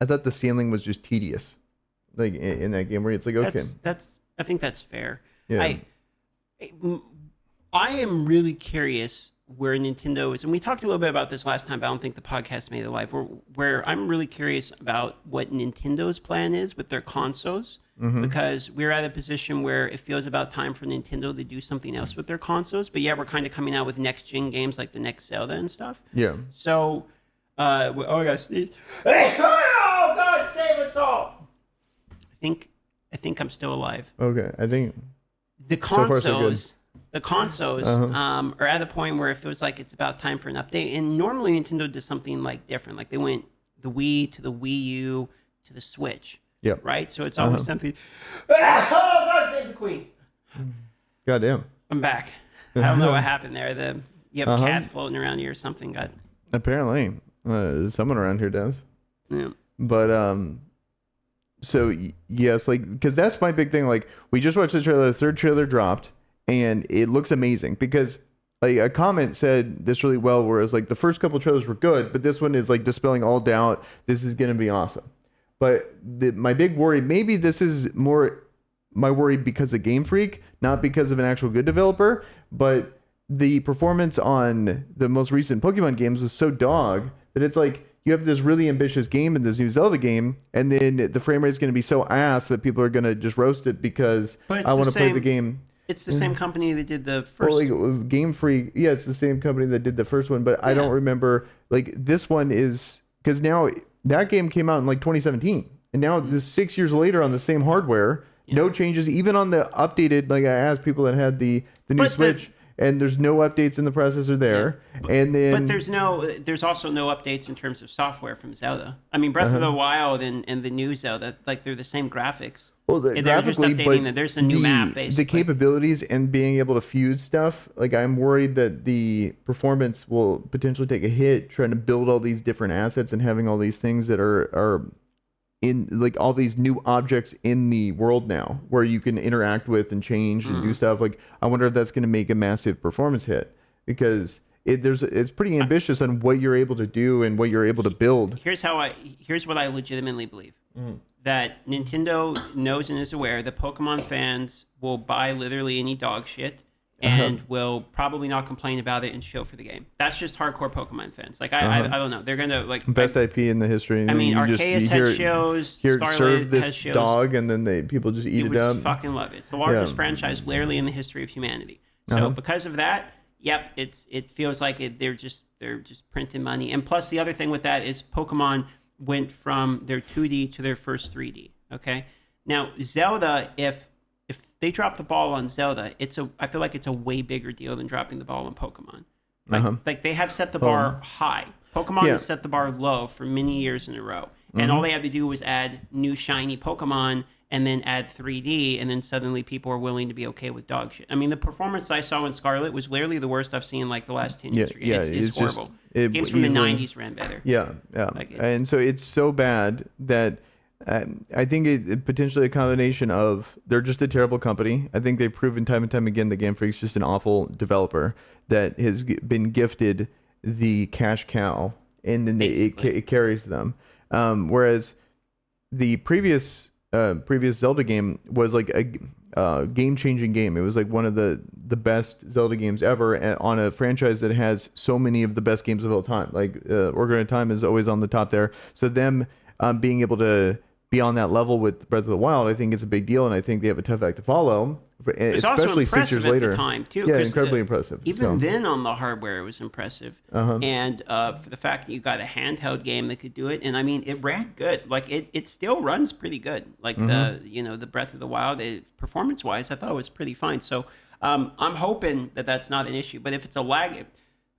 thought the sailing was just tedious, like in that game where it's like okay, I think that's fair. Yeah. I am really curious where Nintendo is, and we talked a little bit about this last time, but I don't think the podcast made it live, where I'm really curious about what Nintendo's plan is with their consoles, because we're at a position where it feels about time for Nintendo to do something else with their consoles, but yeah, we're kind of coming out with next-gen games like the next Zelda and stuff. Yeah. So, I gotta sneeze. Oh, God, save us all! I think I'm still alive. Okay, I think the so far, so good. The consoles are at a point where it feels like it's about time for an update. And normally Nintendo does something like different. Like they went the Wii to the Wii U to the Switch. Yep. Right? So it's always something. Oh, God save the Queen. Goddamn. I'm back. I don't know what happened there. You have a cat floating around you or something. Apparently. Someone around here does. Yeah. But, so yes, like, because that's my big thing. Like, we just watched the trailer. The third trailer dropped. And it looks amazing, because like a comment said this really well, whereas like the first couple trailers were good, but this one is like dispelling all doubt. This is going to be awesome. But my big worry, maybe this is more my worry because of Game Freak, not because of an actual good developer, but the performance on the most recent Pokemon games was so dog that it's like you have this really ambitious game in this new Zelda game, and then the frame rate is going to be so ass that people are going to just roast it because I want to play the game. It's the same company that did the first. Well, like Game Freak, yeah, it's the same company that did the first one, but I don't remember. Like this one is, because now that game came out in like 2017, and now this 6 years later on the same hardware, no changes, even on the updated. Like I asked people that had the new Switch, and there's no updates in the processor there, and then but there's also no updates in terms of software from Zelda. I mean, Breath of the Wild and the new Zelda, like they're the same graphics. Well, they're just updating that. There's a new map, basically. The capabilities and being able to fuse stuff, like I'm worried that the performance will potentially take a hit trying to build all these different assets and having all these things that are in like all these new objects in the world now where you can interact with and change and do stuff. Like I wonder if that's going to make a massive performance hit, because it's pretty ambitious on what you're able to do and what you're able to build. Here's what I legitimately believe. That Nintendo knows and is aware that Pokemon fans will buy literally any dog shit and will probably not complain about it and show for the game. That's just hardcore Pokemon fans. Like I don't know. They're gonna like best IP in the history. I mean, you Arceus had shows. Scarlet serve this has shows. dog, and then people just eat it up. Just fucking love it. It's the largest franchise literally in the history of humanity. So because of that, yep, it feels like they're just printing money. And plus, the other thing with that is Pokemon went from their 2D to their first 3D. Okay, now Zelda, if they drop the ball on Zelda, I feel like it's a way bigger deal than dropping the ball on Pokemon. Like they have set the bar high. Pokemon has set the bar low for many years in a row, and all they had to do was add new shiny Pokemon and then add 3D, and then suddenly people are willing to be okay with dog shit. I mean, the performance that I saw in Scarlet was literally the worst I've seen in like the last 10 years. It's horrible. Games from the 90s ran better. Yeah. And so it's so bad that I think it potentially a combination of they're just a terrible company. I think they've proven time and time again that Game Freak's just an awful developer that has been gifted the cash cow, and then it carries them. Whereas the previous Zelda game was like a game-changing game. It was like one of the best Zelda games ever on a franchise that has so many of the best games of all time. Like Ocarina of Time is always on the top there. So them being able to be on that level with Breath of the Wild, I think it's a big deal, and I think they have a tough act to follow, especially 6 years later. At the time too, yeah, incredibly impressive. Even then, on the hardware, it was impressive, and for the fact that you got a handheld game that could do it, and I mean, it ran good. Like it still runs pretty good. Like the Breath of the Wild, performance-wise, I thought it was pretty fine. So I'm hoping that that's not an issue. But if it's a lag.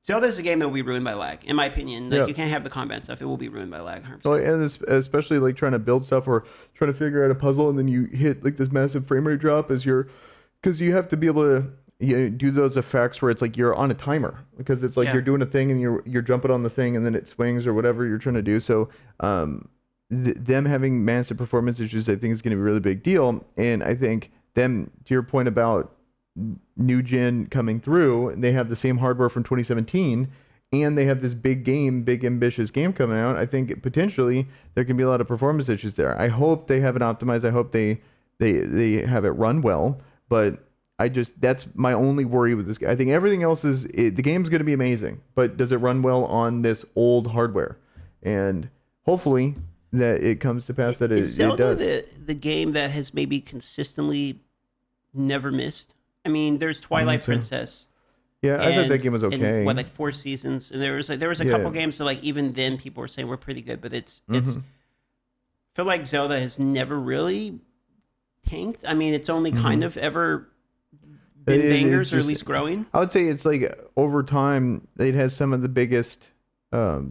Zelda's a game that will be ruined by lag, in my opinion. Like you can't have the combat stuff; it will be ruined by lag. 100%. Well, and especially like trying to build stuff or trying to figure out a puzzle, and then you hit like this massive frame rate drop because you have to be able to do those effects where it's like you're on a timer because it's like you're doing a thing and you're jumping on the thing and then it swings or whatever you're trying to do. So them having massive performance issues, I think, is going to be a really big deal. And I think them, to your point about new gen coming through, they have the same hardware from 2017 and they have this big ambitious game coming out. I think potentially there can be a lot of performance issues there. I hope they have it optimized. I hope they have it run well, but that's my only worry with this. I think everything else the game's going to be amazing, but does it run well on this old hardware? And hopefully that it comes to pass that it does. The game that has maybe consistently never missed. I mean, there's Twilight Princess. Yeah, I thought that game was okay. And, like 4 seasons, and there was a couple games that like even then people were saying were pretty good, but it's I feel like Zelda has never really tanked. I mean, it's only kind of ever been bangers or at least growing. I would say it's like over time it has some of the biggest. I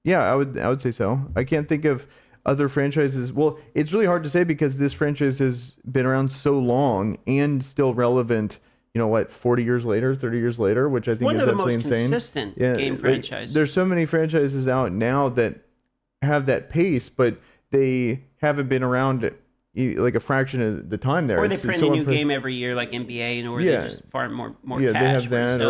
would say so. I can't think of other franchises. Well, it's really hard to say because this franchise has been around so long and still relevant. 40 years later, 30 years later, which I think is absolutely insane. One of the most consistent game franchises. There's so many franchises out now that have that pace, but they haven't been around like a fraction of the time there. Or they print a new game every year, like NBA, or they just farm more cash. They have that.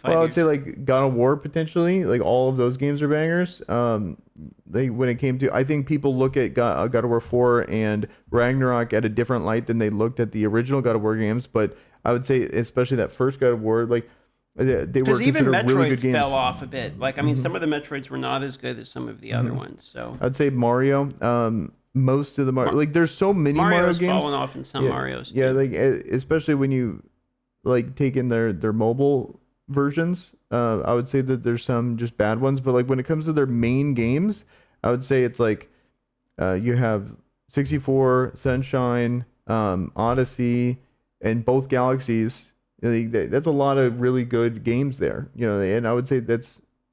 I would say like God of War potentially, like all of those games are bangers. When it came to, I think people look at God of War 4 and Ragnarok at a different light than they looked at the original God of War games, but I would say especially that first God of War, like they were considered really good games. Fell off a bit. Like I mean, some of the Metroids were not as good as some of the other ones. So I'd say Mario. Most of the Mario, like there's so many Mario games. Fallen off in some Marios. Yeah, like especially when you like take in their mobile versions. I would say that there's some just bad ones, but like when it comes to their main games, I would say it's like you have 64, Sunshine, Odyssey, and both Galaxies. That's a lot of really good games there. And I would say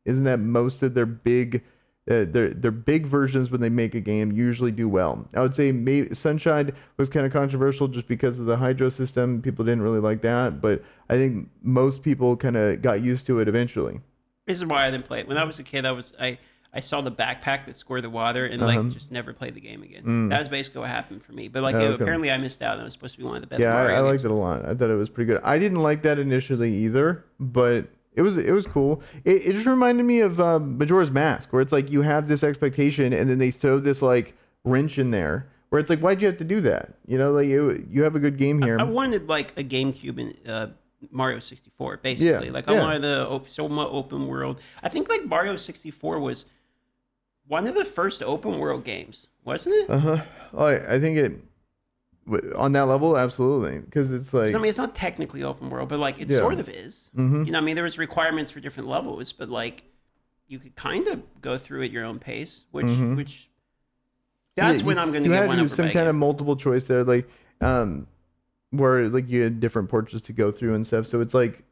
isn't that most of their big. Their big versions when they make a game usually do well. I would say maybe Sunshine was kind of controversial just because of the Hydro system. People didn't really like that, but I think most people kind of got used to it eventually. This is why I didn't play it. When I was a kid, I saw the backpack that scored the water and just never played the game again. That was basically what happened for me. But apparently I missed out, and it was supposed to be one of the best. Yeah, I liked it a lot. I thought it was pretty good. I didn't like that initially either, but it was cool. It just reminded me of Majora's Mask, where it's like you have this expectation and then they throw this like wrench in there where it's like, why'd you have to do that? You know, like you have a good game here. I wanted like a GameCube in Mario 64, basically. Yeah, like I wanted the somewhat open world. I think like Mario 64 was one of the first open world games, wasn't it? I think it on that level, absolutely, because it's like, I mean, it's not technically open world, but like it sort of is. You know, I mean, there was requirements for different levels, but like you could kind of go through at your own pace, which that's when I'm going to get one over some kind of multiple choice there, like where like you had different porches to go through and stuff. So it's like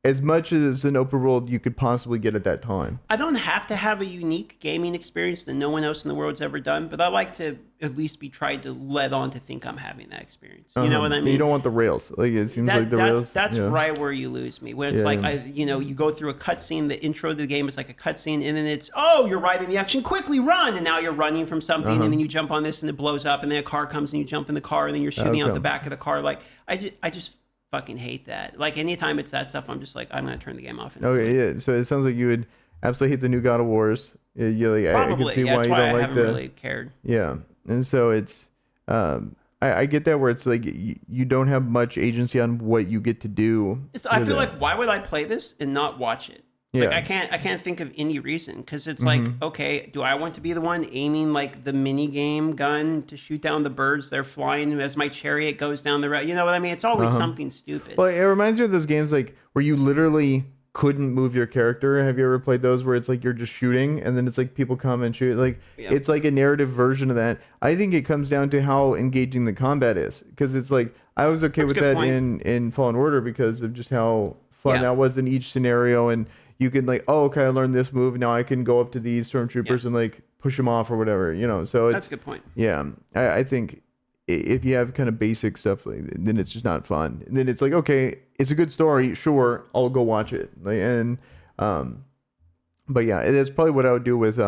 as much as an open world you could possibly get at that time. I don't have to have a unique gaming experience that no one else in the world's ever done, but I like to at least be tried to let on to think I'm having that experience. You know what I mean? You don't want the rails. Like it seems like the rails. That's right where you lose me. When it's like you go through a cutscene. The intro to the game is like a cutscene, and then it's you're right in the action. Quickly run, and now you're running from something, and then you jump on this, and it blows up, and then a car comes, and you jump in the car, and then you're shooting out the back of the car. Like I just fucking hate that. Like anytime it's that stuff, I'm just like, I'm gonna turn the game off. Okay, yeah. So it sounds like you would absolutely hate the new God of Wars. You like, probably. I can see why you don't like I haven't really cared. Yeah, and so it's I get that where it's like you don't have much agency on what you get to do. I feel like why would I play this and not watch it? Yeah. Like I can't think of any reason because it's like, okay, do I want to be the one aiming like the mini game gun to shoot down the birds they're flying as my chariot goes down the road? You know what I mean? It's always something stupid. Well, it reminds me of those games like where you literally couldn't move your character. Have you ever played those where it's like you're just shooting and then it's like people come and shoot? Like it's like a narrative version of that. I think it comes down to how engaging the combat is because it's like I was okay with that in Fallen Order because of just how fun that was in each scenario. And you can like, oh, okay, I learned this move. Now I can go up to these stormtroopers and like push them off or whatever, you know? So that's a good point. Yeah. I think if you have kind of basic stuff, then it's just not fun. And then it's like, okay, it's a good story. Sure. I'll go watch it. Like, and, but yeah, that's probably what I would do with,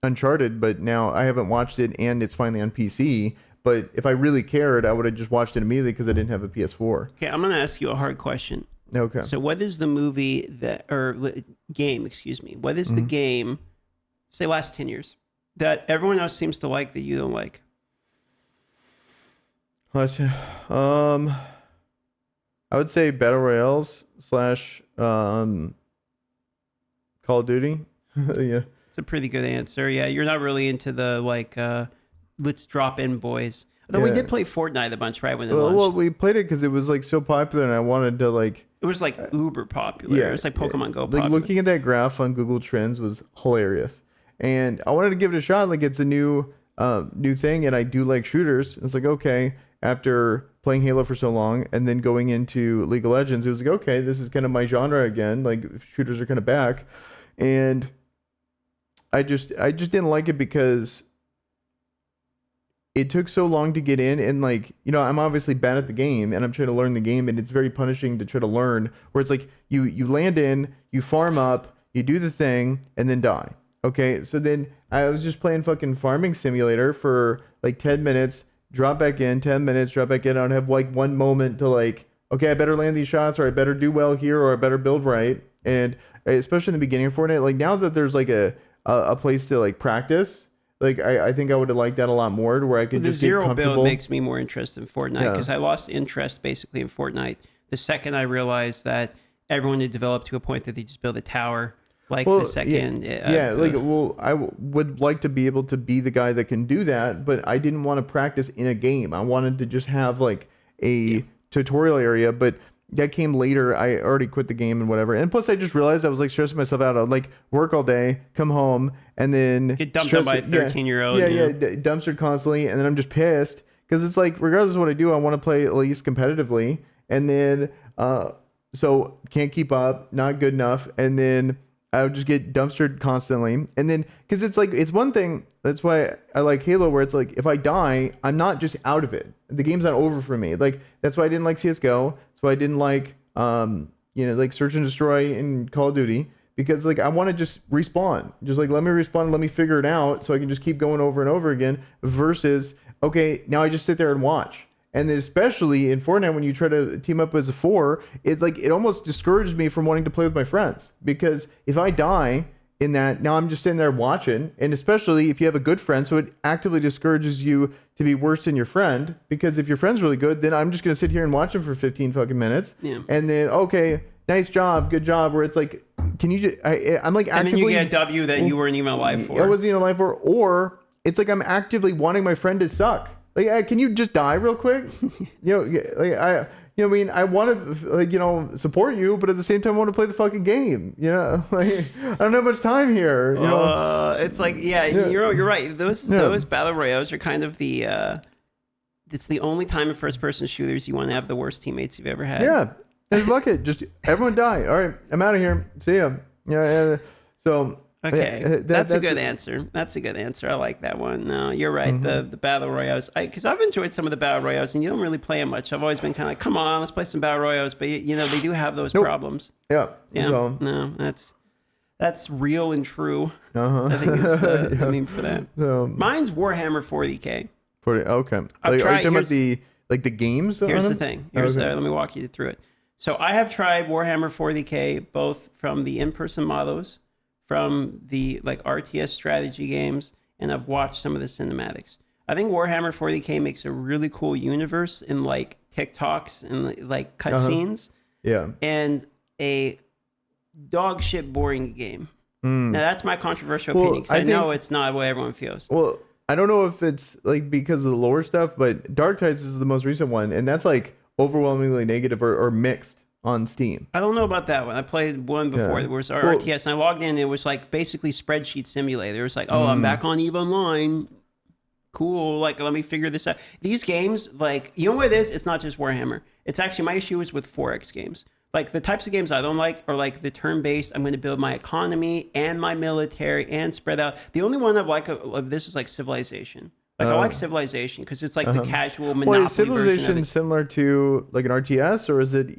Uncharted, but now I haven't watched it and it's finally on PC. But if I really cared, I would have just watched it immediately because I didn't have a PS4. Okay. I'm going to ask you a hard question. Okay. So what is the movie game, excuse me. What is the game, say last 10 years, that everyone else seems to like that you don't like? Let's see. I would say Battle Royales / Call of Duty. Yeah. It's a pretty good answer. Yeah, you're not really into the like let's drop in boys. Although we did play Fortnite a bunch, right? When it launched. Well, we played it because it was like so popular, and I wanted to like. It was like uber popular. Yeah, it was like Pokemon Go popular. Like looking at that graph on Google Trends was hilarious, and I wanted to give it a shot. Like it's a new thing, and I do like shooters. It's like okay, after playing Halo for so long, and then going into League of Legends, it was like okay, this is kind of my genre again. Like shooters are kind of back, and I just didn't like it because it took so long to get in, and like, you know, I'm obviously bad at the game and I'm trying to learn the game, and it's very punishing to try to learn where it's like you land in, you farm up, you do the thing and then die. Okay. So then I was just playing fucking Farming Simulator for like 10 minutes, drop back in, 10 minutes, drop back in. I don't have like one moment to like, okay, I better land these shots, or I better do well here, or I better build right. And especially in the beginning of Fortnite, like now that there's like a place to like practice, like I think I would have liked that a lot more, to where I could just get comfortable. The zero build makes me more interested in Fortnite because I lost interest basically in Fortnite the second I realized that everyone had developed to a point that they just build a tower. Like the second, I would like to be able to be the guy that can do that, but I didn't want to practice in a game. I wanted to just have like a tutorial area, but that came later. I already quit the game and whatever. And plus I just realized I was like stressing myself out. I'd like work all day, come home, and then get dumped on by a 13-year-old. Dumpstered constantly. And then I'm just pissed because it's like, regardless of what I do, I want to play at least competitively. And then, so can't keep up, not good enough. And then I would just get dumpstered constantly. And then, because it's like, it's one thing, that's why I like Halo, where it's like, if I die, I'm not just out of it. The game's not over for me. Like, that's why I didn't like CSGO. That's why I didn't like, like Search and Destroy in Call of Duty, because like, I want to just respawn. Just like, let me respawn, let me figure it out so I can just keep going over and over again, versus, okay, now I just sit there and watch. And then especially in Fortnite, when you try to team up as a 4, it almost discouraged me from wanting to play with my friends, because if I die in that, now I'm just sitting there watching, and especially if you have a good friend, so it actively discourages you to be worse than your friend, because if your friend's really good, then I'm just gonna sit here and watch him for 15 fucking minutes, and then okay, nice job, good job. Where it's like, can you just? I'm like actively. And then you get a W that you weren't even alive for. I wasn't even alive for, or it's like I'm actively wanting my friend to suck. Like, can you just die real quick? I mean, I want to, support you, but at the same time, I want to play the fucking game. I don't have much time here. It's like, you're right. Those battle royales are kind of the. It's the only time in first-person shooters you want to have the worst teammates you've ever had. Yeah, and fuck it, just everyone die. All right, I'm out of here. See ya. Yeah. So. Okay, that's a good answer. That's a good answer. I like that one. No, you're right. Mm-hmm. The battle royales, because I've enjoyed some of the battle royales, and you don't really play them much. I've always been kind of like, come on, let's play some battle royales, but they do have those problems. Yeah. So. No, that's real and true. I think it's the meme for that. Mine's Warhammer 40K. 40. Okay. Are you talking about the games? Here's the thing. Let me walk you through it. So I have tried Warhammer 40K, both from the in-person models, from the RTS strategy games, and I've watched some of the cinematics. I think Warhammer 40K makes a really cool universe in TikToks and cutscenes. Yeah. And a dog shit boring game. Now that's my controversial opinion, because I know it's not what everyone feels. Well, I don't know if it's because of the lore stuff, but Dark Tides is the most recent one, and that's overwhelmingly negative or mixed on Steam. I don't know about that one. I played one before. It was RTS, and I logged in. And it was basically spreadsheet simulator. It was I'm back on EVE Online. Cool. Let me figure this out. These games, you know what it is? It's not just Warhammer. It's actually, my issue is with 4X games. The types of games I don't like are the turn-based. I'm going to build my economy and my military and spread out. The only one I like of this is Civilization. I like Civilization because it's the casual Monopoly is Civilization version of it. Similar to an RTS, or is it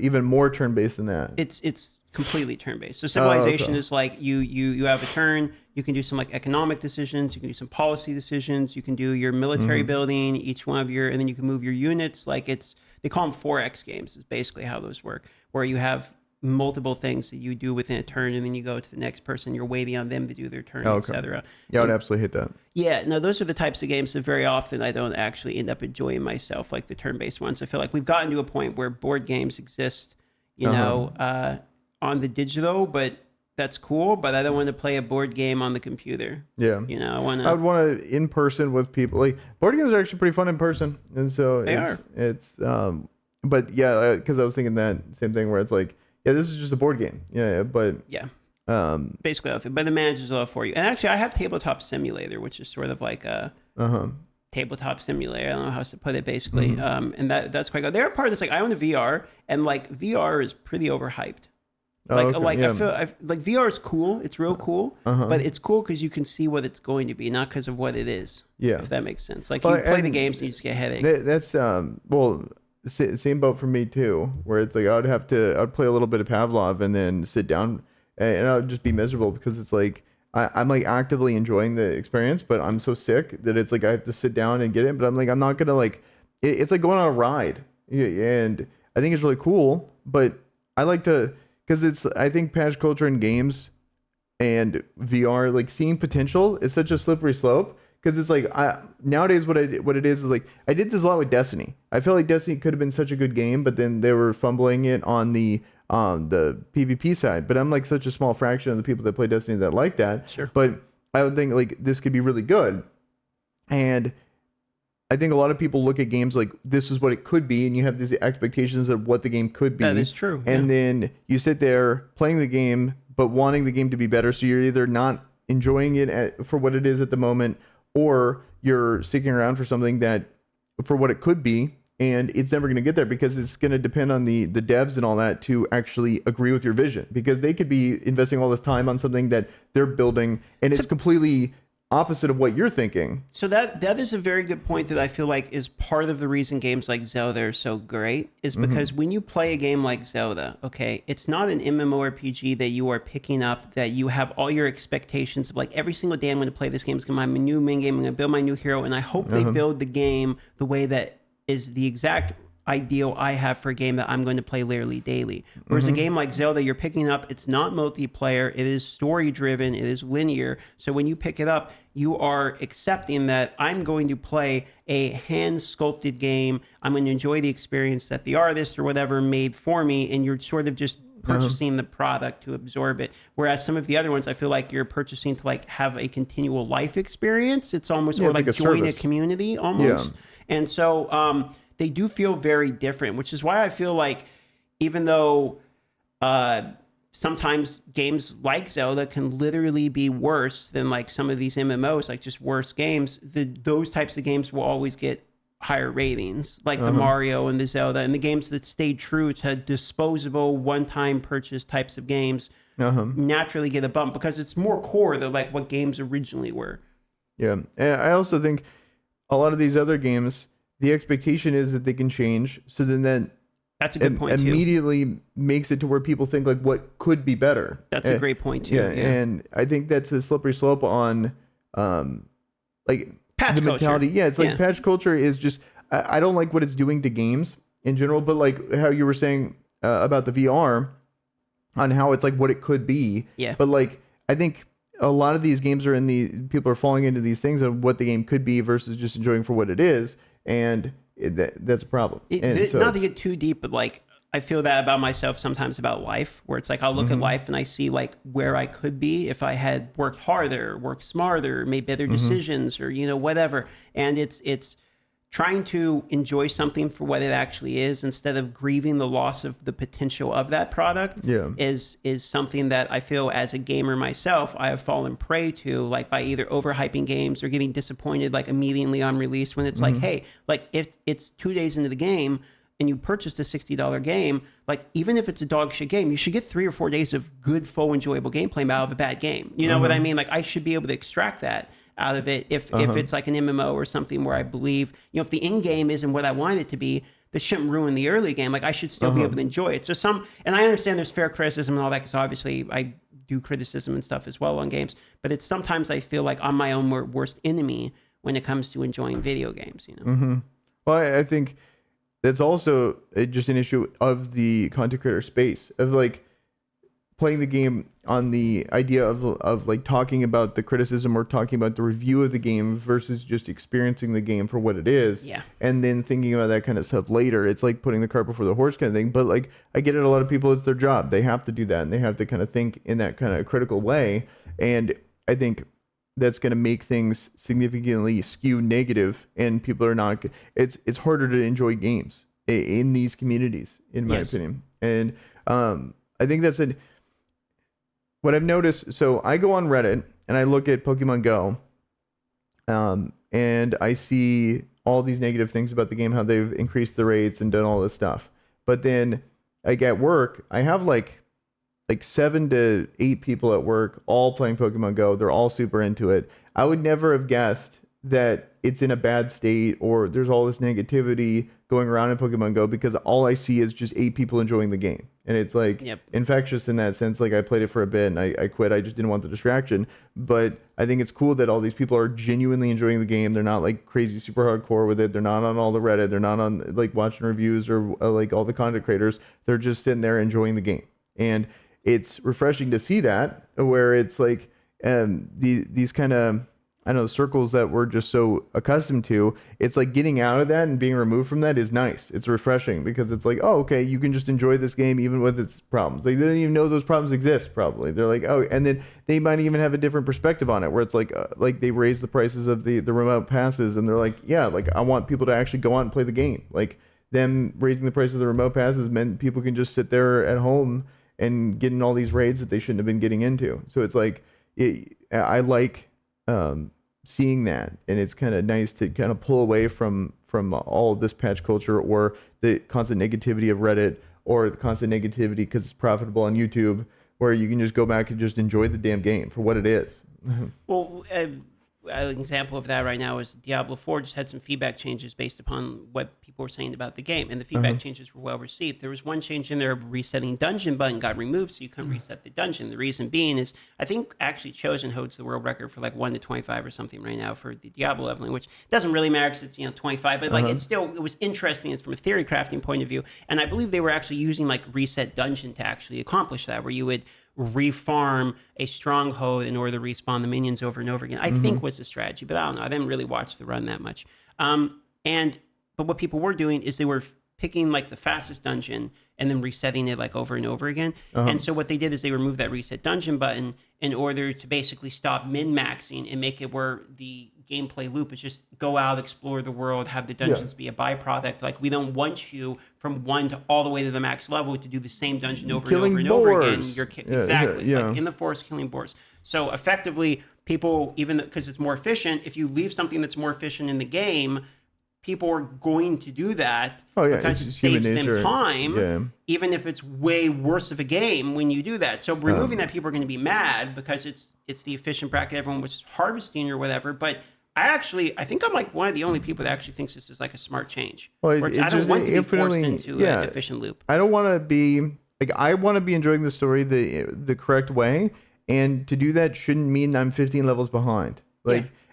even more turn-based than that? It's completely turn-based. So Civilization is you have a turn. You can do some economic decisions. You can do some policy decisions. You can do your military building, each one of and then you can move your units. They call them 4X games is basically how those work, where you have multiple things that you do within a turn, and then you go to the next person, you're waiting on them to do their turn, etc. Yeah, I would absolutely hate that. Yeah, no, those are the types of games that very often I don't actually end up enjoying myself, the turn-based ones. I feel like we've gotten to a point where board games exist, on the digital, but that's cool, but I don't want to play a board game on the computer. Yeah. I would want to in person with people. Board games are actually pretty fun in person, and so it's but yeah, because I was thinking that same thing where it's this is just a board game. Yeah, but basically, but the manages all for you. And actually, I have Tabletop Simulator, which is sort of like a tabletop simulator. I don't know how to put it, basically. And that's quite good. They're part of this. I own a VR, and VR is pretty overhyped. I feel VR is cool. It's real cool, but it's cool because you can see what it's going to be, not because of what it is. Yeah, if that makes sense. You play the games and you just get a headache. That's same boat for me too, where it's I'd play a little bit of Pavlov and then sit down and I would just be miserable because it's I'm actively enjoying the experience, but I'm so sick that it's I have to sit down and get it. But I'm not gonna it's like going on a ride, and I think it's really cool. But I like to, because I think patch culture in games and VR, seeing potential is such a slippery slope. Because it's nowadays what it is I did this a lot with Destiny. I feel like Destiny could have been such a good game, but then they were fumbling it on the PvP side. But I'm such a small fraction of the people that play Destiny that like that. Sure. But I would think this could be really good. And I think a lot of people look at games this is what it could be, and you have these expectations of what the game could be. That is true. And then you sit there playing the game, but wanting the game to be better. So you're either not enjoying it for what it is at the moment, or you're sticking around for something for what it could be, and it's never going to get there because it's going to depend on the devs and all that to actually agree with your vision, because they could be investing all this time on something that they're building and it's completely opposite of what you're thinking. So that is a very good point that I feel is part of the reason games like Zelda are so great, is because when you play a game like Zelda, it's not an MMORPG that you are picking up, that you have all your expectations of every single day I'm going to play this game, it's going to be my new main game, I'm going to build my new hero, and I hope they build the game the way that is the exact ideal I have for a game that I'm going to play literally daily. Whereas a game like Zelda, you're picking up, it's not multiplayer, it is story driven, it is linear. So when you pick it up, you are accepting that I'm going to play a hand sculpted game. I'm going to enjoy the experience that the artist or whatever made for me, and you're sort of just purchasing the product to absorb it. Whereas some of the other ones, I feel like you're purchasing to like have a continual life experience. It's almost or like join a community almost. Yeah. And so they do feel very different, which is why I feel like even though sometimes games like Zelda can literally be worse than like some of these MMOs, like just worse games, those types of games will always get higher ratings, like the Mario and the Zelda, and the games that stay true to disposable one-time purchase types of games naturally get a bump because it's more core than like what games originally were. Yeah, and I also think a lot of these other games, the expectation is that they can change, so then that's a good point immediately makes it to where people think like what could be better. That's a great point too. Yeah, and I think that's a slippery slope on like patch the culture. mentality. Yeah, it's like patch culture is just I don't like what it's doing to games in general, but like how you were saying about the VR on how it's like what it could be. Yeah. But like I think a lot of these games are people are falling into these things of what the game could be versus just enjoying for what it is. And that's a problem. So not to get too deep, but like I feel that about myself sometimes about life, where it's like I'll look at life and I see like where I could be if I had worked harder, worked smarter, made better decisions, or whatever. And it's trying to enjoy something for what it actually is instead of grieving the loss of the potential of that product. Is something that I feel as a gamer myself I have fallen prey to, like by either overhyping games or getting disappointed like immediately on release when it's like, hey, like if it's 2 days into the game and you purchased a $60 game, like even if it's a dog shit game, you should get 3 or 4 days of good, full, enjoyable gameplay out of a bad game. You know what I mean? Like I should be able to extract that out of it if it's like an MMO or something where I believe, if the end game isn't what I want it to be, this shouldn't ruin the early game. Like I should still be able to enjoy it. So and I understand there's fair criticism and all that, because obviously I do criticism and stuff as well on games, but it's sometimes I feel like I'm my own worst enemy when it comes to enjoying video games, Well, I think that's also just an issue of the content creator space of like playing the game on the idea of like talking about the criticism or talking about the review of the game versus just experiencing the game for what it is. Yeah. And then thinking about that kind of stuff later. It's like putting the cart before the horse kind of thing. But like I get it, a lot of people, it's their job. They have to do that and they have to kind of think in that kind of critical way. And I think that's going to make things significantly skew negative, and people are not, it's harder to enjoy games in these communities, in my opinion. And I think that's what I've noticed. So I go on Reddit and I look at Pokemon Go, and I see all these negative things about the game, how they've increased the rates and done all this stuff. But then like at work, I have like 7 to 8 people at work all playing Pokemon Go. They're all super into it. I would never have guessed that it's in a bad state or there's all this negativity going around in Pokemon Go, because all I see is just 8 people enjoying the game. And it's like infectious in that sense. Like I played it for a bit and I quit. I just didn't want the distraction. But I think it's cool that all these people are genuinely enjoying the game. They're not like crazy super hardcore with it. They're not on all the Reddit. They're not on like watching reviews or like all the content creators. They're just sitting there enjoying the game. And it's refreshing to see that, where it's like these kind of, I don't know, circles that we're just so accustomed to. It's like getting out of that and being removed from that is nice. It's refreshing because it's like, oh, okay, you can just enjoy this game even with its problems. Like they don't even know those problems exist probably. They're like, oh, and then they might even have a different perspective on it, where it's like they raise the prices of the remote passes, and they're like, yeah, like I want people to actually go out and play the game. Like them raising the price of the remote passes meant people can just sit there at home and getting all these raids that they shouldn't have been getting into. So it's like, I like seeing that, and it's kind of nice to kind of pull away from all of this patch culture or the constant negativity of Reddit or the constant negativity because it's profitable on YouTube, where you can just go back and just enjoy the damn game for what it is. Well, an example of that right now is Diablo 4 just had some feedback changes based upon what people were saying about the game, and the feedback changes were well received. There was one change in there of resetting dungeon button got removed, so you couldn't reset the dungeon. The reason being is I think actually Chosen holds the world record for like 1 to 25 or something right now for the Diablo leveling, which doesn't really matter because it's 25, but like it was interesting. It's from a theory crafting point of view, and I believe they were actually using like reset dungeon to actually accomplish that, where you would refarm a stronghold in order to respawn the minions over and over again. I think was the strategy, but I don't know. I didn't really watch the run that much. But what people were doing is they were picking like the fastest dungeon and then resetting it like over and over again. And so what they did is they removed that reset dungeon button in order to basically stop min-maxing and make it where the gameplay loop is just go out, explore the world, have the dungeons be a byproduct. Like we don't want you from 1 to all the way to the max level to do the same dungeon over Killing and over and over again. boars. Exactly. Yeah. Like in the forest killing boars. So effectively people, even because it's more efficient, if you leave something that's more efficient in the game, people are going to do that because it saves them time, even if it's way worse of a game when you do that. So removing that, people are going to be mad because it's the efficient bracket everyone was harvesting or whatever. But I think I'm like one of the only people that actually thinks this is like a smart change. Well, I don't want to be forced into an efficient loop. I don't want to be like I want to be enjoying the story the correct way, and to do that shouldn't mean I'm 15 levels behind.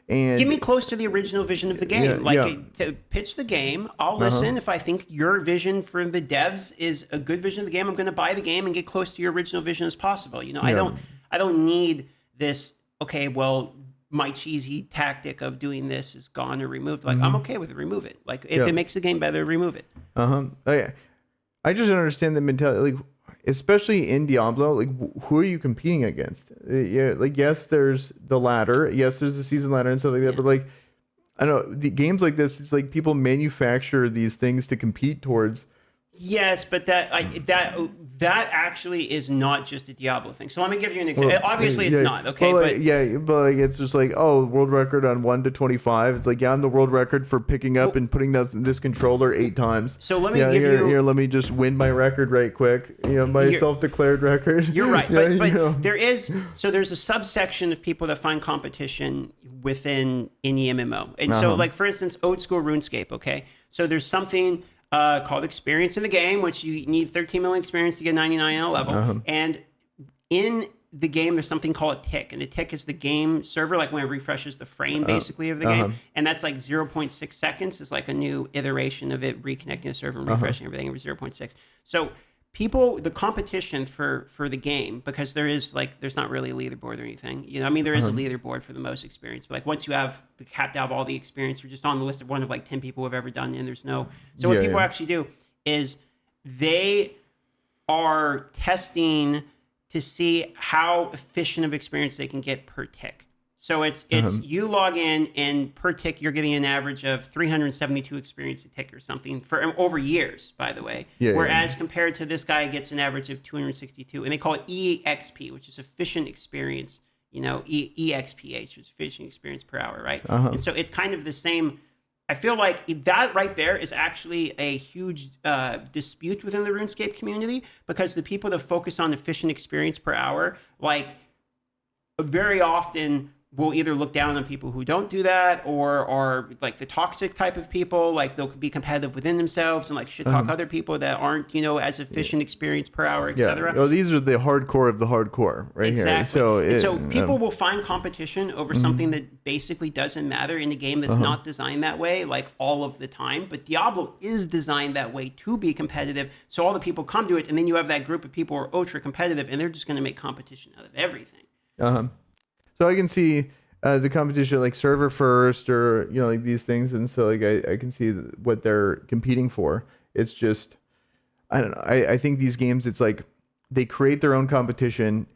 And give me close to the original vision of the game. To pitch the game, I'll listen. If I think your vision for the devs is a good vision of the game, I'm going to buy the game and get close to your original vision as possible. I don't need this. Okay, well, my cheesy tactic of doing this is gone or removed. Like I'm okay with it. Remove it. Like if it makes the game better, remove it. I just don't understand the mentality. Like, especially in Diablo, like who are you competing against? Yes, there's the ladder. Yes, there's the season ladder and stuff like that. But like, I don't know, the games like this, it's like people manufacture these things to compete towards. Yes, but that actually is not just a Diablo thing. So let me give you an example. Obviously, it's not. Okay, but it's just like, oh, world record on 1 to 25. It's like, I'm the world record for picking up and putting this controller 8 times. So let me give you. Here, let me just win my record right quick. My self-declared record. You're right, but there's a subsection of people that find competition within any MMO, and so like for instance, old school RuneScape. Okay, so there's something called experience in the game, which you need 13 million experience to get 99 on a level. And in the game, there's something called a tick. And a tick is the game server, like when it refreshes the frame, basically, of the game. And that's like 0.6 seconds is like a new iteration of it reconnecting the server and refreshing everything over 0.6. So the competition for the game, because there's not really a leaderboard or anything. There is a leaderboard for the most experience, but like once you have capped out all the experience, you're just on the list of one of like 10 people who have ever done it, and there's no. So what people actually do is they are testing to see how efficient of experience they can get per tick. So it's you log in, and per tick you're getting an average of 372 experience a tick or something for over years, by the way. Whereas compared to this guy gets an average of 262, and they call it EXP, which is efficient experience. EXPH, which is efficient experience per hour, right? And so it's kind of the same. I feel like that right there is actually a huge dispute within the RuneScape community, because the people that focus on efficient experience per hour, like very often will either look down on people who don't do that, or are like the toxic type of people, like they'll be competitive within themselves and like shit talk other people that aren't, as efficient experience per hour, etc. Oh, these are the hardcore of the hardcore right here. So people will find competition over something that basically doesn't matter in a game that's not designed that way, like all of the time. But Diablo is designed that way to be competitive. So all the people come to it, and then you have that group of people who are ultra competitive, and they're just going to make competition out of everything. So I can see the competition like server first, or like these things, and so like I can see what they're competing for. It's just, I don't know. I think these games, it's like they create their own competition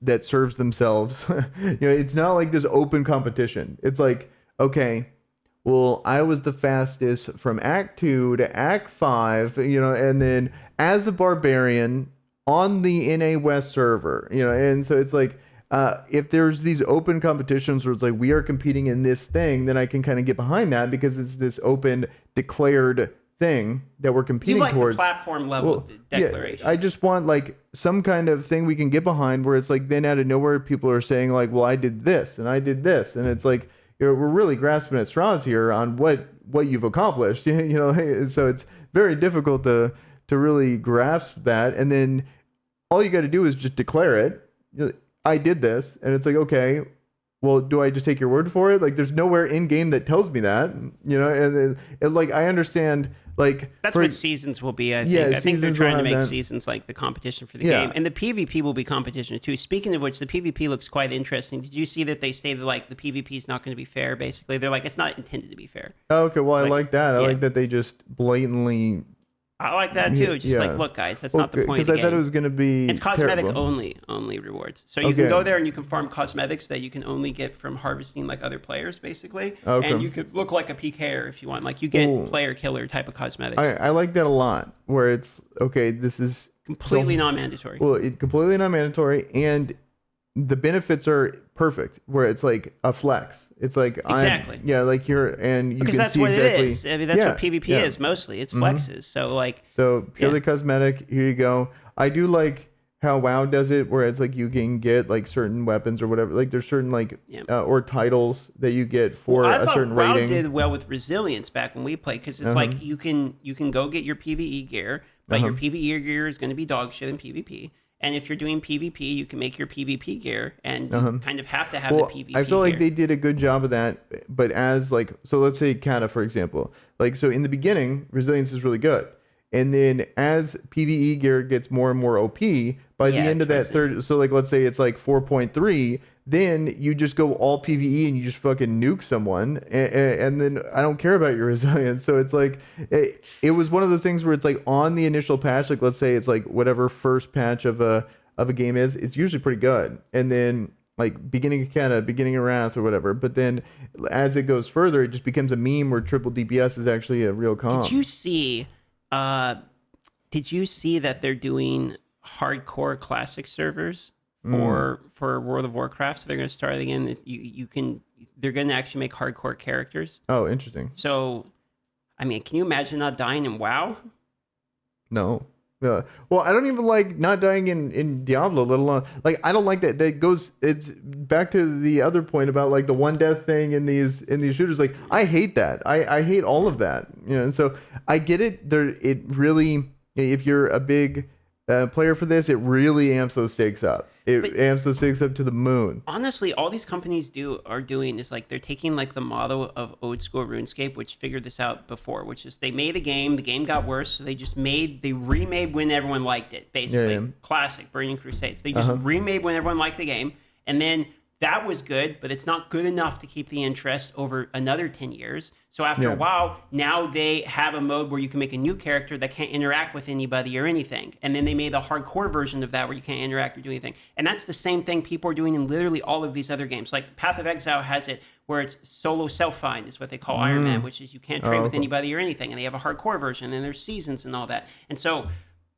that serves themselves. It's not like this open competition. It's like, okay, well, I was the fastest from Act 2 to Act 5, and then as a barbarian on the NA West server, and so it's like, if there's these open competitions where it's like we are competing in this thing, then I can kind of get behind that, because it's this open declared thing that we're competing towards. The platform level declaration. I just want like some kind of thing we can get behind, where it's like then out of nowhere people are saying like, well, I did this and I did this, and it's like, we're really grasping at straws here on what you've accomplished. So it's very difficult to really grasp that. And then all you got to do is just declare it. I did this, and it's like, okay, well, do I just take your word for it? Like, there's nowhere in game that tells me that, and like, I understand, like, that's what seasons will be. I think they're trying to make seasons like the competition for the game, and the PvP will be competition too. Speaking of which, the PvP looks quite interesting. Did you see that they say that like the PvP is not going to be fair? Basically, they're like, it's not intended to be fair. Oh, okay, well, I like that. I like that they just blatantly. I like that too. Just like, look, guys, that's not the point of the game. Because I thought it was going to be it's cosmetic only rewards. So you can go there and you can farm cosmetics that you can only get from harvesting like other players, basically. Okay. And you could look like a PKer if you want. Like you get player killer type of cosmetics. I like that a lot. Where it's okay. This is completely non-mandatory. Well, it's completely non-mandatory, and the benefits are perfect. Where it's like a flex. It's like exactly. Like you're and you because can that's see what exactly. It is. I mean, that's what PvP is mostly. It's flexes. So purely cosmetic. Here you go. I do like how WoW does it, where it's like you can get like certain weapons or whatever. Like there's certain like or titles that you get for a certain rating. WoW did well with resilience back when we played, because it's like you can go get your PvE gear, but your PvE gear is going to be dog shit in PvP. And if you're doing PvP, you can make your PvP gear, and you kind of have to have the PvP I feel like gear. they did a good job of that, but as like, so let's say Kata, for example. Like, so in the beginning, resilience is really good. And then as PvE gear gets more and more OP, by the end of that third, so like, let's say it's like 4.3, then you just go all PvE and you just fucking nuke someone, and then I don't care about your resilience. So it's like it was one of those things where it's like on the initial patch, like let's say it's like whatever first patch of a game is, it's usually pretty good, and then like beginning of Wrath or whatever. But then as it goes further, it just becomes a meme where triple DPS is actually a real comp. Did you see that they're doing hardcore classic servers for World of Warcraft? So they're going to start again. They're going to actually make hardcore characters. Oh, interesting. So, I mean, can you imagine not dying in WoW? No. Well, I don't even like not dying in Diablo, let alone like I don't like that. It's back to the other point about like the one death thing in these shooters. Like I hate that. I hate all of that. And so I get it. It really, if you're a big player for this, it really amps those stakes up. Amps those stakes up to the moon. Honestly, all these companies are doing is like they're taking like the model of old school RuneScape, which figured this out before, which is they made a game, the game got worse, so they remade when everyone liked it, basically. Classic Burning Crusades. They just remade when everyone liked the game, and then that was good, but it's not good enough to keep the interest over another 10 years. So after a while, now they have a mode where you can make a new character that can't interact with anybody or anything. And then they made a hardcore version of that where you can't interact or do anything. And that's the same thing people are doing in literally all of these other games. Like Path of Exile has it where it's solo self-find is what they call Iron Man, which is you can't trade with anybody or anything. And they have a hardcore version, and there's seasons and all that. And so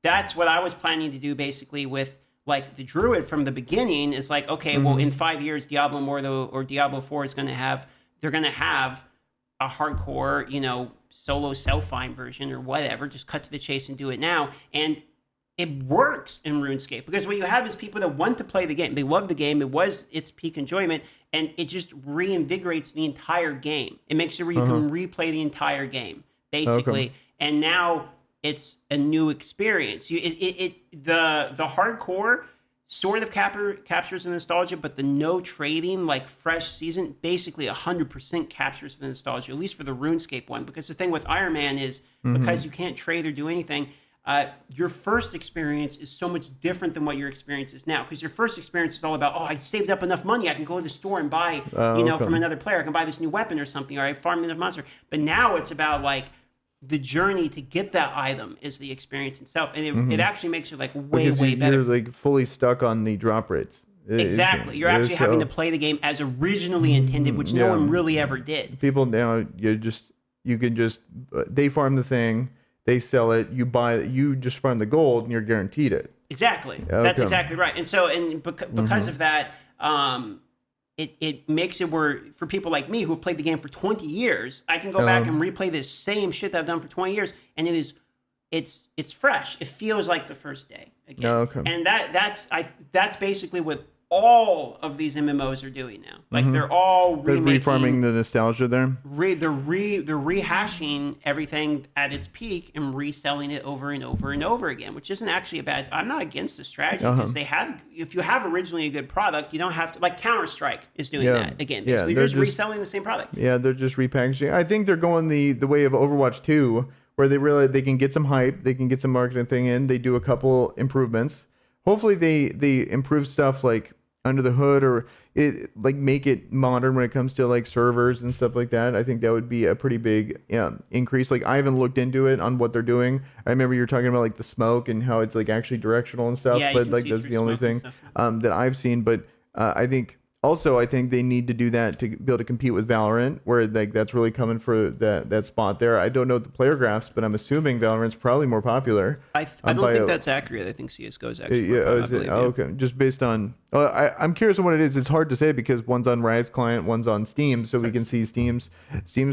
that's what I was planning to do basically with like the Druid from the beginning is like, okay, well, in 5 years, Diablo Immortal or Diablo 4 is going to have a hardcore, solo self-find version or whatever. Just cut to the chase and do it now. And it works in RuneScape because what you have is people that want to play the game. They love the game. It was its peak enjoyment, and it just reinvigorates the entire game. It makes it where you can replay the entire game, basically. And now it's a new experience. The hardcore sort of captures the nostalgia, but the no trading, like fresh season, basically 100% captures the nostalgia, at least for the RuneScape one. Because the thing with Iron Man is because you can't trade or do anything, your first experience is so much different than what your experience is now. Because your first experience is all about, I saved up enough money, I can go to the store and buy, from another player, I can buy this new weapon or something, or I farmed enough monster. But now it's about like the journey to get that item is the experience itself, and it actually makes it like way better. You're like fully stuck on the drop rates. Exactly, you're actually having to play the game as originally intended, which no one really ever did. People now, they farm the thing, they sell it, you just farm the gold, and you're guaranteed it. Exactly, that's exactly right. And so, because of that, It makes it where for people like me who have played the game for 20 years, I can go back and replay this same shit that I've done for 20 years, and it's fresh. It feels like the first day again. And that's basically with all of these MMOs are doing now. Like they're all They're refarming the nostalgia there. they're rehashing everything at its peak and reselling it over and over and over again, which isn't actually a bad. I'm not against the strategy because they have. If you have originally a good product, you don't have to. Like Counter-Strike is doing that again. Basically, they're just reselling the same product. Yeah, they're just repackaging. I think they're going the way of Overwatch 2, where they realize they can get some hype, they can get some marketing thing in. They do a couple improvements. Hopefully, they improve stuff like under the hood, or it like make it modern when it comes to like servers and stuff like that. I think that would be a pretty big increase. Like I haven't looked into it on what they're doing. I remember you were talking about like the smoke and how it's like actually directional and stuff, but like that's the only thing that I've seen. But I think they need to do that to be able to compete with Valorant, where like that's really coming for that spot there. I don't know the player graphs, but I'm assuming Valorant's probably more popular. I don't think that's accurate. I think CS:GO is actually more popular. Okay. Just based on I'm curious on what it is. It's hard to say because one's on Rise client, one's on Steam, so we can see Steam's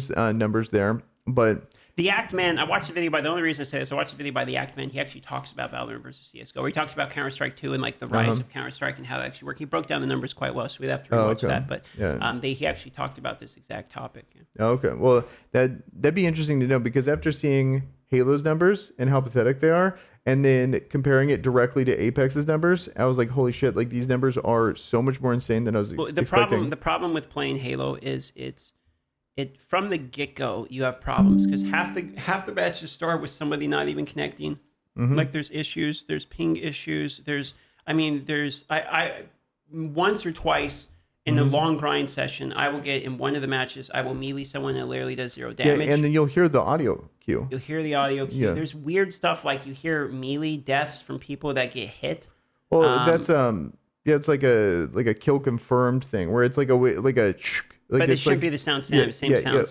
numbers there. But the Act Man, I watched a video by, the only reason I say this, I watched a video by the Act Man. He actually talks about Valorant versus CSGO, where he talks about Counter-Strike 2 and like the rise of Counter-Strike and how it actually worked. He broke down the numbers quite well, so we'd have to rewatch that. But he actually talked about this exact topic. Yeah. Okay. Well, that'd be interesting to know, because after seeing Halo's numbers and how pathetic they are, and then comparing it directly to Apex's numbers, I was like, holy shit, like these numbers are so much more insane than I was expecting. The problem with playing Halo is it from the get-go you have problems, because half the matches start with somebody not even connecting. Like there's issues, there's ping issues, I once or twice in a long grind session, I will get in one of the matches, I will melee someone that literally does 0 damage. Yeah, and then you'll hear the audio cue. Yeah. There's weird stuff, like you hear melee deaths from people that get hit. Well, that's it's like a kill confirmed thing, where it's like but it should be the sound sound.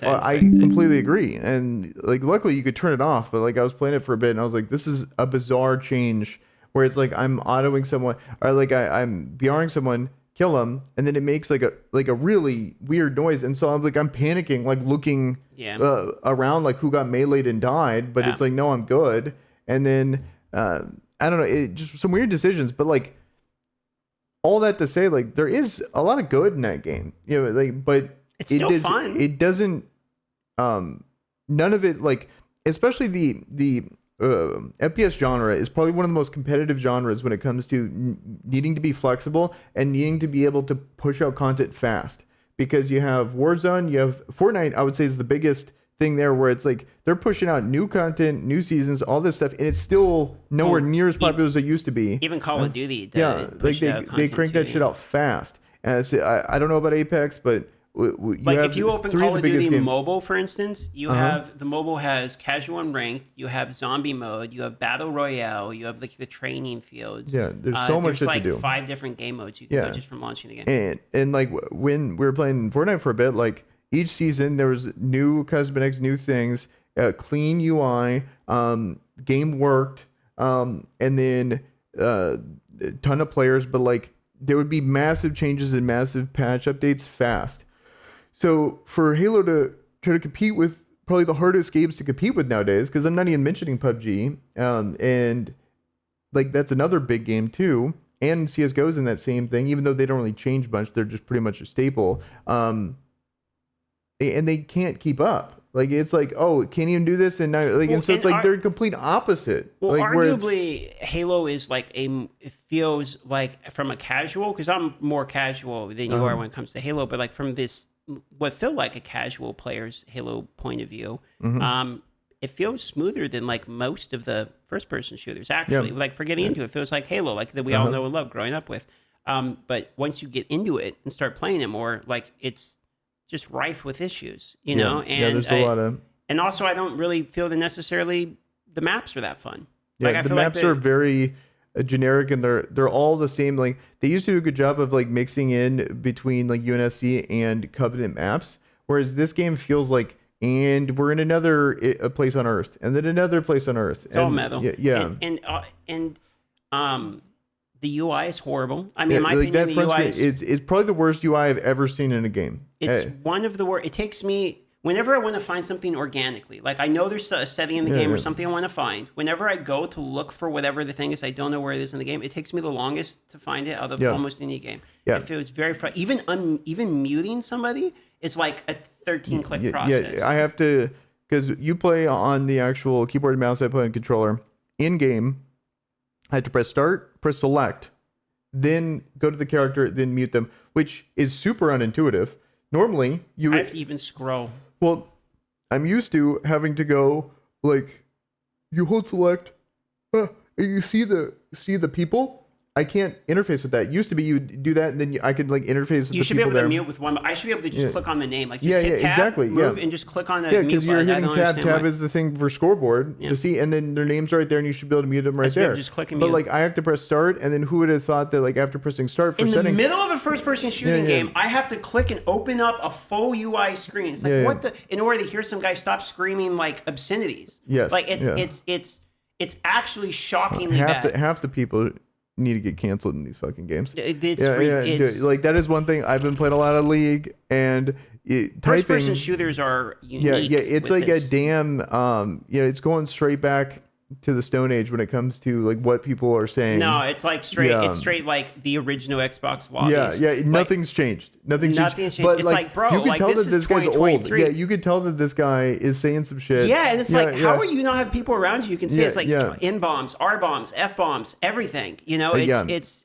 Well, I completely agree, and like luckily you could turn it off. But like I was playing it for a bit, and I was like, this is a bizarre change, where it's like I'm autoing someone, or like I'm BRing someone, kill them, and then it makes like a really weird noise, and so I'm panicking, like looking around, like who got meleeed and died, but it's like, no, I'm good. And then I don't know, it just some weird decisions, but like. All that to say, like there is a lot of good in that game, but it's still fun. It doesn't. None of it, like especially the FPS genre is probably one of the most competitive genres when it comes to needing to be flexible and needing to be able to push out content fast. Because you have Warzone, you have Fortnite. I would say is the biggest thing there, where it's like they're pushing out new content, new seasons, all this stuff, and it's still nowhere near as popular as it used to be. Even Call of Duty, like they crank that shit out fast. And I don't know about Apex, but if you open Call of Duty mobile, for instance, you have the mobile has casual and ranked, you have zombie mode, you have battle royale, you have like the training fields. Yeah, there's so much shit to do. 5 different game modes you can go just from launching the game. And like when we were playing Fortnite for a bit, like. Each season, there was new cosmetics, new things, clean UI, game worked, and then a ton of players. But like, there would be massive changes and massive patch updates fast. So for Halo to try to compete with probably the hardest games to compete with nowadays, because I'm not even mentioning PUBG, and like that's another big game too. And CS:GO's in that same thing, even though they don't really change much. They're just pretty much a staple. And they can't keep up. Like it's like, oh, can't even do this, and now like, and so it's like they're complete opposite. Well, like, arguably, Halo is like it feels like from a casual, because I'm more casual than you are when it comes to Halo, but like from this, what feel like a casual player's Halo point of view, it feels smoother than like most of the first-person shooters. Actually, like for getting into it, feels like Halo, like that we all know and love growing up with. But once you get into it and start playing it more, like it's just rife with issues, you know? And there's a lot of... And also, I don't really feel that necessarily the maps are that fun. Yeah, like, I the feel maps like are very generic, and they're all the same. Like, they used to do a good job of, like, mixing in between, like, UNSC and Covenant maps, whereas this game feels like, and we're in another place on Earth, and then another place on Earth. It's all metal. Yeah. And the UI is horrible. I mean, in my opinion, the UI it's probably the worst UI I've ever seen in a game. It's one of the worst. It takes me, whenever I want to find something organically, like I know there's a setting in the game or something I want to find, whenever I go to look for whatever the thing is, I don't know where it is in the game. It takes me the longest to find it out of almost any game. Yeah. It feels very even muting somebody is like a 13-click process. Yeah, I have to, because you play on the actual keyboard and mouse, I play on controller. In game, I have to press start, press select, then go to the character, then mute them, which is super unintuitive. Normally, I have to even scroll. Well, I'm used to having to go like, you hold select, and you see the people. I can't interface with that. It used to be you do that, and then I could like interface with the people there. You should be able to mute with one. I should be able to just click on the name. Like just hit tab, exactly. Move, and just click on a yeah, mute because you're button. hitting tab. Tab is the thing for scoreboard to see, and then their name's right there, and you should be able to mute them right there. Just click and but mute. like I have to press start, and then who would have thought that like after pressing start for in settings, the middle of a first-person shooting game, I have to click and open up a full UI screen. It's like what the? In order to hear some guy stop screaming like obscenities. Yes. Like it's actually shockingly bad. Half the people need to get canceled in these fucking games. It's like that is one thing. I've been playing a lot of League, and first-person shooters are unique. It's like a damn it's going straight back to the Stone Age when it comes to like what people are saying. No, it's like straight. It's straight like the original Xbox lobbies. Nothing's changed. Nothing's changed. But it's like, bro, you can like, tell that this guy's old. Yeah, you can tell that this guy is saying some shit. Yeah, and it's like, how are you not have people around you? You can say it's like N bombs, R bombs, F bombs, everything. You know, it's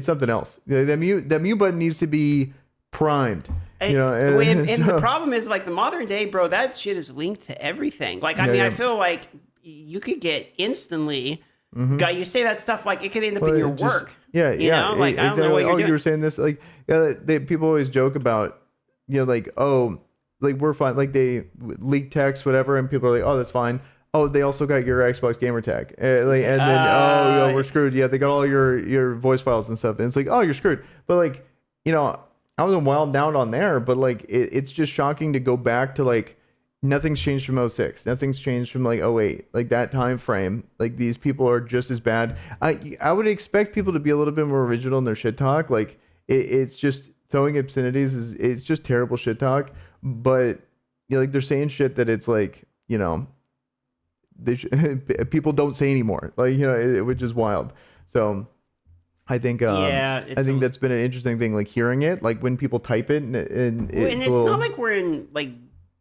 something else. The mute button needs to be primed. And the problem is like the modern day, bro, that shit is linked to everything. Like, I mean, I feel like you could get instantly, you say that stuff, like it could end up in your work. Yeah. You know, like, I don't know what you're doing. You were saying this, like, people always joke about, like, oh, like we're fine. Like they leak text, whatever. And people are like, oh, that's fine. Oh, they also got your Xbox gamer tag. And then, we're screwed. Yeah. They got all your voice files and stuff. And it's like, oh, you're screwed. But like, I wasn't wild down on there, but like it's just shocking to go back to like nothing's changed from 06. Nothing's changed from like 08. Like that time frame. Like these people are just as bad. I would expect people to be a little bit more original in their shit talk. Like it's just throwing obscenities it's just terrible shit talk. But like they're saying shit that it's like, people don't say anymore. Like, which is wild. So I think I think that's been an interesting thing, like hearing it, like when people type it, and it's not like we're in like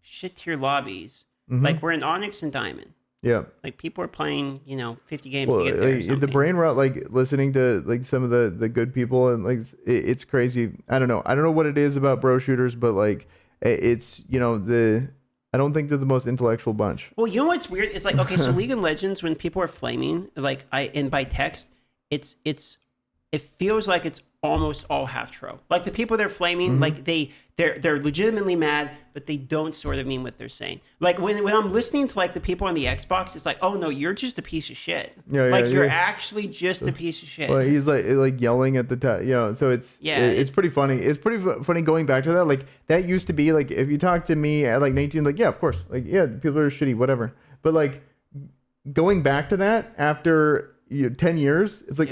shit tier lobbies, like we're in Onyx and Diamond. Yeah, like people are playing 50 games to get there. Like, the brain rot, like listening to like some of the good people, and like it's crazy. I don't know what it is about bro shooters, but like it's I don't think they're the most intellectual bunch. Well, you know what's weird? It's like, okay, so League of Legends, when people are flaming, like and by text, it feels like it's almost all half troll. Like the people they're flaming, like they're legitimately mad, but they don't sort of mean what they're saying. Like when I'm listening to like the people on the Xbox, it's like, oh no, you're just a piece of shit. You're actually just a piece of shit. Well, he's like yelling at the time, so it's pretty funny. It's pretty funny going back to that. Like that used to be like, if you talk to me at like 19, like, yeah, of course, like, yeah, people are shitty, whatever. But like going back to that after 10 years, it's like,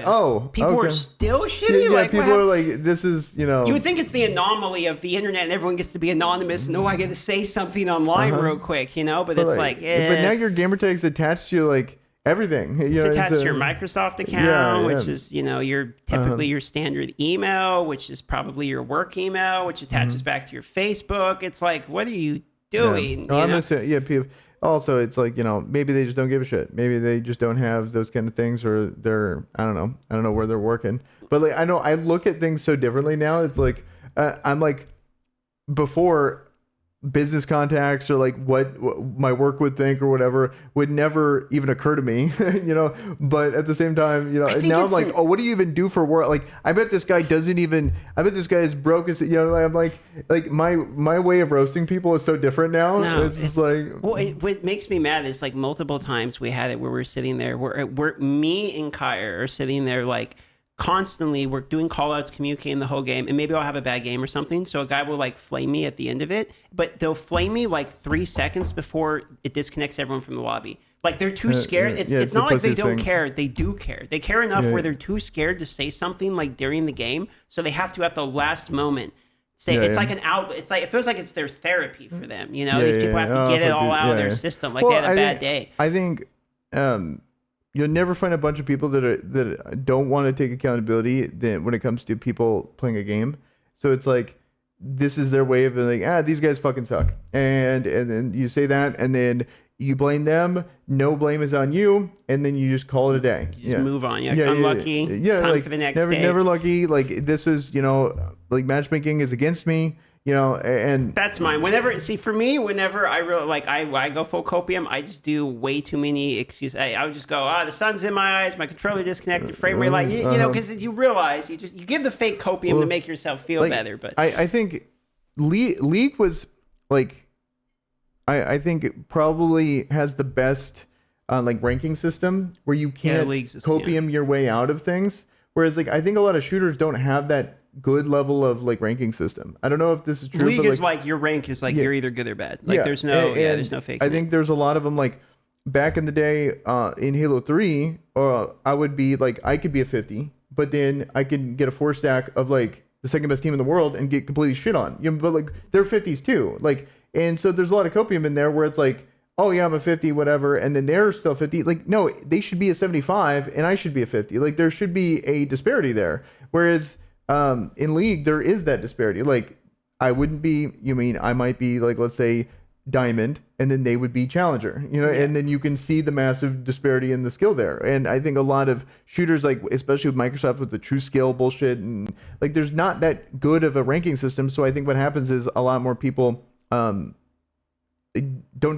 people are still shitty. Yeah, people are like, this is, You would think it's the anomaly of the internet and everyone gets to be anonymous and I get to say something online real quick, but it's like, But now your gamer tag's attached to like everything. It's attached to your Microsoft account, which is, your typically your standard email, which is probably your work email, which attaches back to your Facebook. It's like, what are you doing? People. Also, it's like, maybe they just don't give a shit. Maybe they just don't have those kind of things, or they're, I don't know where they're working. But like, I look at things so differently now. It's like, I'm like, before, business contacts or like what my work would think or whatever would never even occur to me, but at the same time, now I'm like, oh, what do you even do for work? Like, I bet this guy is broke as, I'm like my way of roasting people is so different now. No, it's just like, what makes me mad is like multiple times we had it where we're sitting there, we're me and Kyer are sitting there like constantly, we're doing call outs, communicating the whole game, and maybe I'll have a bad game or something, so a guy will like flame me at the end of it, but they'll flame me like 3 seconds before it disconnects everyone from the lobby. Like they're too scared. It's not like they don't care. They do care. They care enough where they're too scared to say something like during the game, so they have to at the last moment say Yeah, it's yeah. like an outlet. It's like it feels like it's their therapy for them. You know, Yeah, these yeah, people have yeah. to Oh, get it fuck, all dude. out of Yeah, their yeah. system. Like they had a bad day. I think you'll never find a bunch of people that don't want to take accountability when it comes to people playing a game. So it's like this is their way of being like, these guys fucking suck, and then you say that, and then you blame them. No blame is on you, and then you just call it a day. You just move on. You're like, Yeah, unlucky. Time like for the next never, day. never lucky. Like this is, like matchmaking is against me. And That's mine. For me, whenever I really like, I go full copium. I just do way too many excuses. I would just go, the sun's in my eyes, my controller disconnected, frame rate, like you know, because you realize you give the fake copium to make yourself feel better. But I think League was like, I think it probably has the best like ranking system where you can't League's copium your way out of things. Whereas like I think a lot of shooters don't have that good level of like ranking system. I don't know if this is true. League but is like your rank is like you're either good or bad. Like there's no there's no fake. I think there's a lot of them like back in the day in Halo 3, I would be like I could be a 50, but then I could get a 4 stack of like the second best team in the world and get completely shit on. But like they're 50s too. Like and so there's a lot of copium in there where it's like, oh yeah, I'm a 50, whatever, and then they're still 50. Like no, they should be a 75 and I should be a 50. Like there should be a disparity there. Whereas in League there is that disparity. Like I might be like, let's say Diamond, and then they would be Challenger, and then you can see the massive disparity in the skill there. And I think a lot of shooters, like especially with Microsoft with the true skill bullshit, and like there's not that good of a ranking system. So I think what happens is a lot more people don't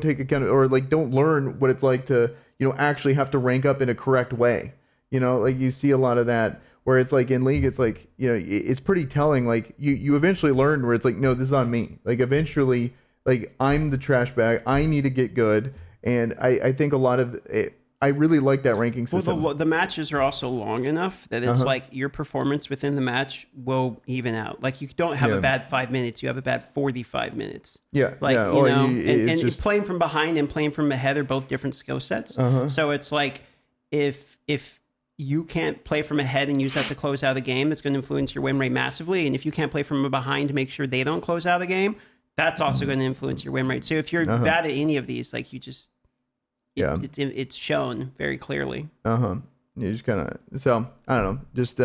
take account or like don't learn what it's like to actually have to rank up in a correct way. Like you see a lot of that where it's like in League, it's like it's pretty telling. Like you eventually learn where it's like, no, this is on me. Like eventually, like I'm the trash bag. I need to get good, and I think a lot of it, I really like that ranking system. Well, the matches are also long enough that it's like your performance within the match will even out. Like you don't have a bad 5 minutes, you have a bad 45 minutes. Yeah, like yeah. And playing from behind and playing from ahead are both different skill sets. So it's like if you can't play from ahead and use that to close out the game, it's going to influence your win rate massively. And if you can't play from behind to make sure they don't close out the game, that's also going to influence your win rate. So if you're bad at any of these, like you just, it's shown very clearly. You just kind of, so I don't know, just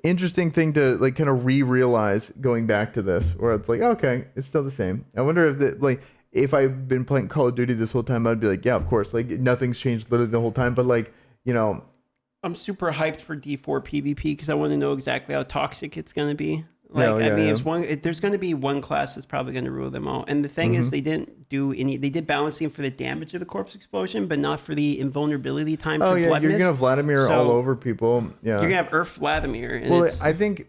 interesting thing to like kind of realize going back to this, where it's like, okay, it's still the same. I wonder if I've been playing Call of Duty this whole time, I'd be like, yeah, of course, like nothing's changed literally the whole time, but like, I'm super hyped for D4 PvP because I want to know exactly how toxic it's going to be. There's going to be one class that's probably going to rule them all. And the thing is, they did balancing for the damage of the corpse explosion, but not for the invulnerability time for blood you're mist. going to Vladimir all over people. Yeah. You're going to have Earth Vladimir. And well, I think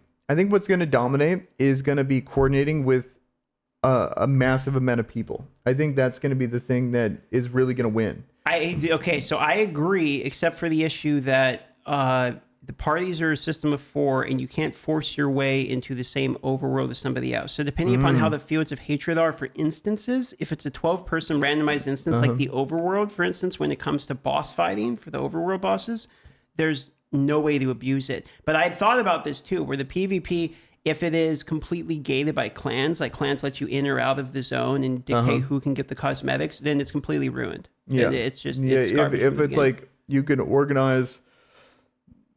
what's going to dominate is going to be coordinating with a massive amount of people. I think that's going to be the thing that is really going to win. So I agree, except for the issue that the parties are a system of 4, and you can't force your way into the same overworld as somebody else. So depending upon how the fields of hatred are for instances, if it's a 12-person randomized instance, like the overworld, for instance, when it comes to boss fighting for the overworld bosses, there's no way to abuse it. But I had thought about this too, where the PvP, if it is completely gated by clans, like clans let you in or out of the zone and dictate who can get the cosmetics, then it's completely ruined. Yeah. It's just, if it's like you can organize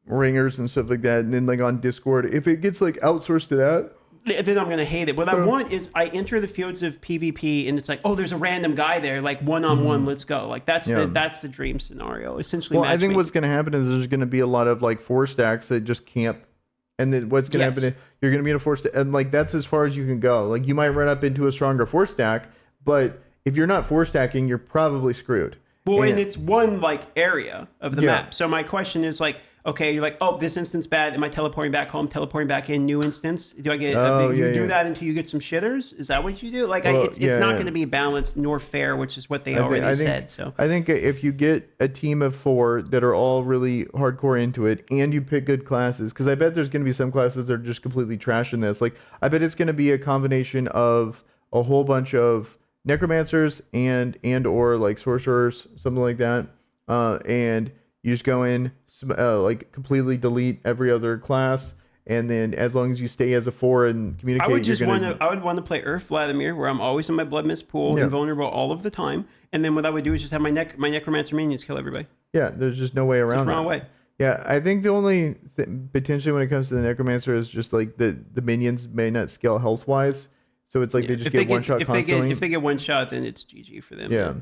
ringers and stuff like that, and then like on Discord, if it gets like outsourced to that, then I'm gonna hate it. What I want is I enter the fields of PvP and it's like, oh, there's a random guy there, like one-on-one, let's go. Like that's the dream scenario. Essentially, well, I think what's gonna happen is there's gonna be a lot of like 4 stacks that just camp, and then what's gonna happen is you're gonna be in a 4 stack, and like that's as far as you can go. Like you might run up into a stronger 4 stack, but if you're not 4 stacking, you're probably screwed. Well, and it's one like area of the map. So my question is like, okay, you're like, oh, this instance bad. Am I teleporting back home? Teleporting back in, new instance? Do I get? Do that until you get some shitters? Is that what you do? Like, it's not going to be balanced nor fair, which is what they already said. So I think if you get a team of 4 that are all really hardcore into it, and you pick good classes, because I bet there's going to be some classes that are just completely trash in this. Like, I bet it's going to be a combination of a whole bunch of necromancers and or like sorcerers, something like that, and you just go in, like completely delete every other class, and then as long as you stay as a 4 and communicate, I would just you're want gonna. to. I would want to play Earth Vladimir, where I'm always in my blood mist pool, Yeah. invulnerable all of the time. And then what I would do is just have my necromancer minions kill everybody. Yeah, there's just no way around Just run that. away. Yeah, I think the only potentially when it comes to the necromancer is just like the minions may not scale health wise, so it's like they just If get one shot constantly. If they get one shot, then it's GG for them. Yeah,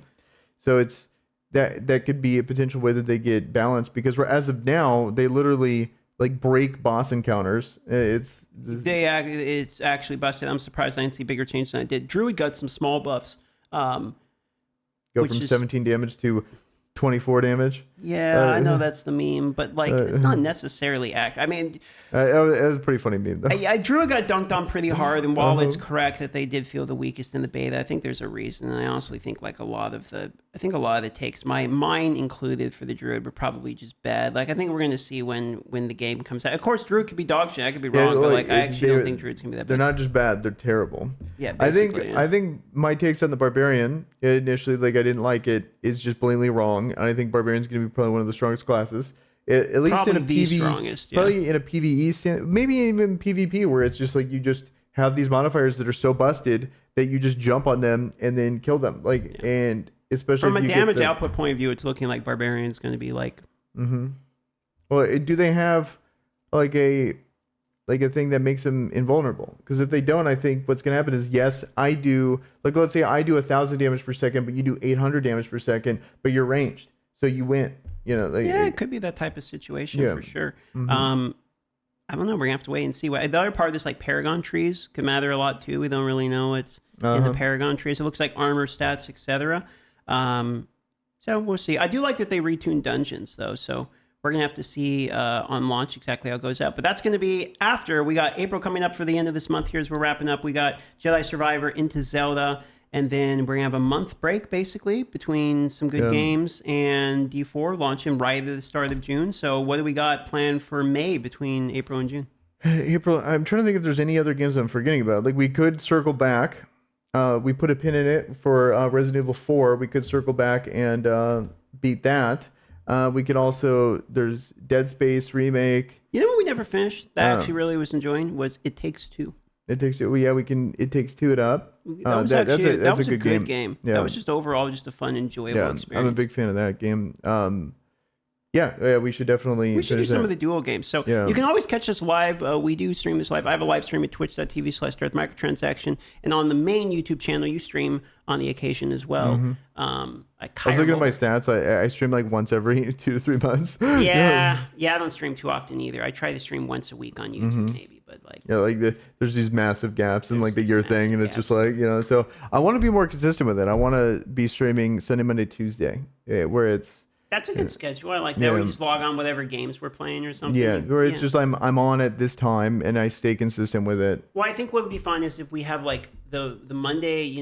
so it's that could be a potential way that they get balanced because as of now they literally like break boss encounters. It's actually busted. I'm surprised I didn't see bigger change than I did. Druid got some small buffs. Go which from is- 17 damage to 24 damage. Yeah, I know that's the meme, but like it's not necessarily I mean, It was a pretty funny meme though. Druid got dunked on pretty hard, and while it's correct that they did feel the weakest in the beta, I think there's a reason. And I honestly think like a lot of the takes, mine included for the Druid, were probably just bad. Like I think we're gonna see when the game comes out. Of course, Druid could be dog shit. I could be wrong, but like I actually don't think Druid's gonna be that They're bad. not just bad; they're terrible. Yeah, I think basically, yeah. I think my takes on the barbarian initially, like I didn't like it, is just blatantly wrong, and I think barbarian's going to be probably one of the strongest classes, at least Probably in a the PvE. strongest, yeah. Probably in a PvE, maybe even PvP, where it's just like you just have these modifiers that are so busted that you just jump on them and then kill them, like and especially From if a you damage get the, output point of view, it's looking like barbarian's going to be like. Well, do they have like a thing that makes them invulnerable? Because if they don't, I think what's going to happen is yes, I do like let's say I do 1,000 damage per second, but you do 800 damage per second, but you're ranged, so you win. You know, like, Yeah, it could be that type of situation Yeah. for sure. I don't know. We're gonna have to wait and see. The other part of this, like Paragon trees, could matter a lot too. We don't really know what's in the Paragon trees. It looks like armor stats, etc. So we'll see. I do like that they retuned dungeons though. So we're gonna have to see on launch exactly how it goes out. But that's gonna be after we got April coming up for the end of this month. Here as we're wrapping up, we got Jedi Survivor, into Zelda. And then we're going to have a month break, basically, between some good games and D4 launching right at the start of June. So what do we got planned for May between April and June? April. I'm trying to think if there's any other games I'm forgetting about. Like we could circle back. We put a pin in it for Resident Evil 4. We could circle back and beat that. We could also, there's Dead Space remake. You know what we never finished that I actually really was enjoying was It Takes Two. It takes two. We can. It takes two it up. That was actually that's a good game. Yeah. That was just overall just a fun, enjoyable experience. I'm a big fan of that game. Yeah, we should definitely. We should do finish some that. of the dual games. So Yeah. you can always catch us live. We do stream this live. I have a live stream at twitch.tv/Darth Microtransaction. And on the main YouTube channel, you stream on the occasion as well. I was looking at my stats. I stream like once every 2 to 3 months. Yeah, I don't stream too often either. I try to stream once a week on YouTube, maybe, but like. Yeah, like there's these massive gaps in like the these year thing, and massive it's just like So I want to be more consistent with it. I want to be streaming Sunday, Monday, Tuesday, where it's. That's a good schedule. I like that. Where you just log on whatever games we're playing or something. Yeah, where it's just I'm on at this time and I stay consistent with it. Well, I think what would be fun is if we have like the Monday,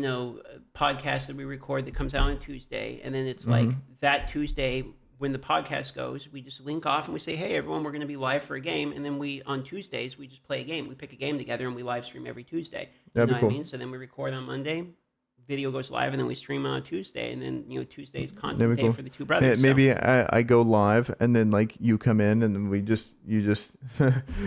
podcast that we record that comes out on Tuesday, and then it's like that Tuesday when the podcast goes, we just link off and we say, hey, everyone, we're going to be live for a game, and then on Tuesdays we just play a game. We pick a game together and we live stream every Tuesday. That'd be What I cool. mean? So then we record on Monday. Video goes live and then we stream on a Tuesday, and then Tuesday's That'd content be day cool. for the two brothers. Maybe I go live and then like you come in and then you just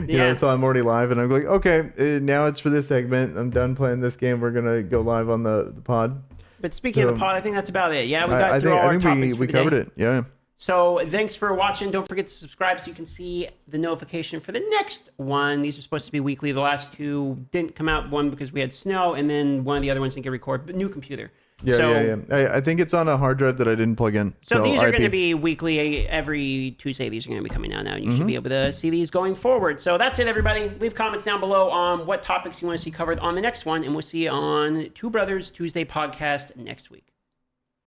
Yeah. so I'm already live and I'm like okay, now it's for this segment. I'm done playing this game. We're gonna go live on the pod. But speaking of the pod, I think that's about it. Yeah, we got I through think all I our think topics we for the covered day. it. Yeah. So thanks for watching. Don't forget to subscribe so you can see the notification for the next one. These are supposed to be weekly. The last two didn't come out, one because we had snow, and then one of the other ones didn't get recorded, but new computer. Yeah. I think it's on a hard drive that I didn't plug in. So these are RIP. going to be weekly. Every Tuesday, these are going to be coming out now, and you should be able to see these going forward. So that's it, everybody. Leave comments down below on what topics you want to see covered on the next one, and we'll see you on Two Brothers Tuesday podcast next week.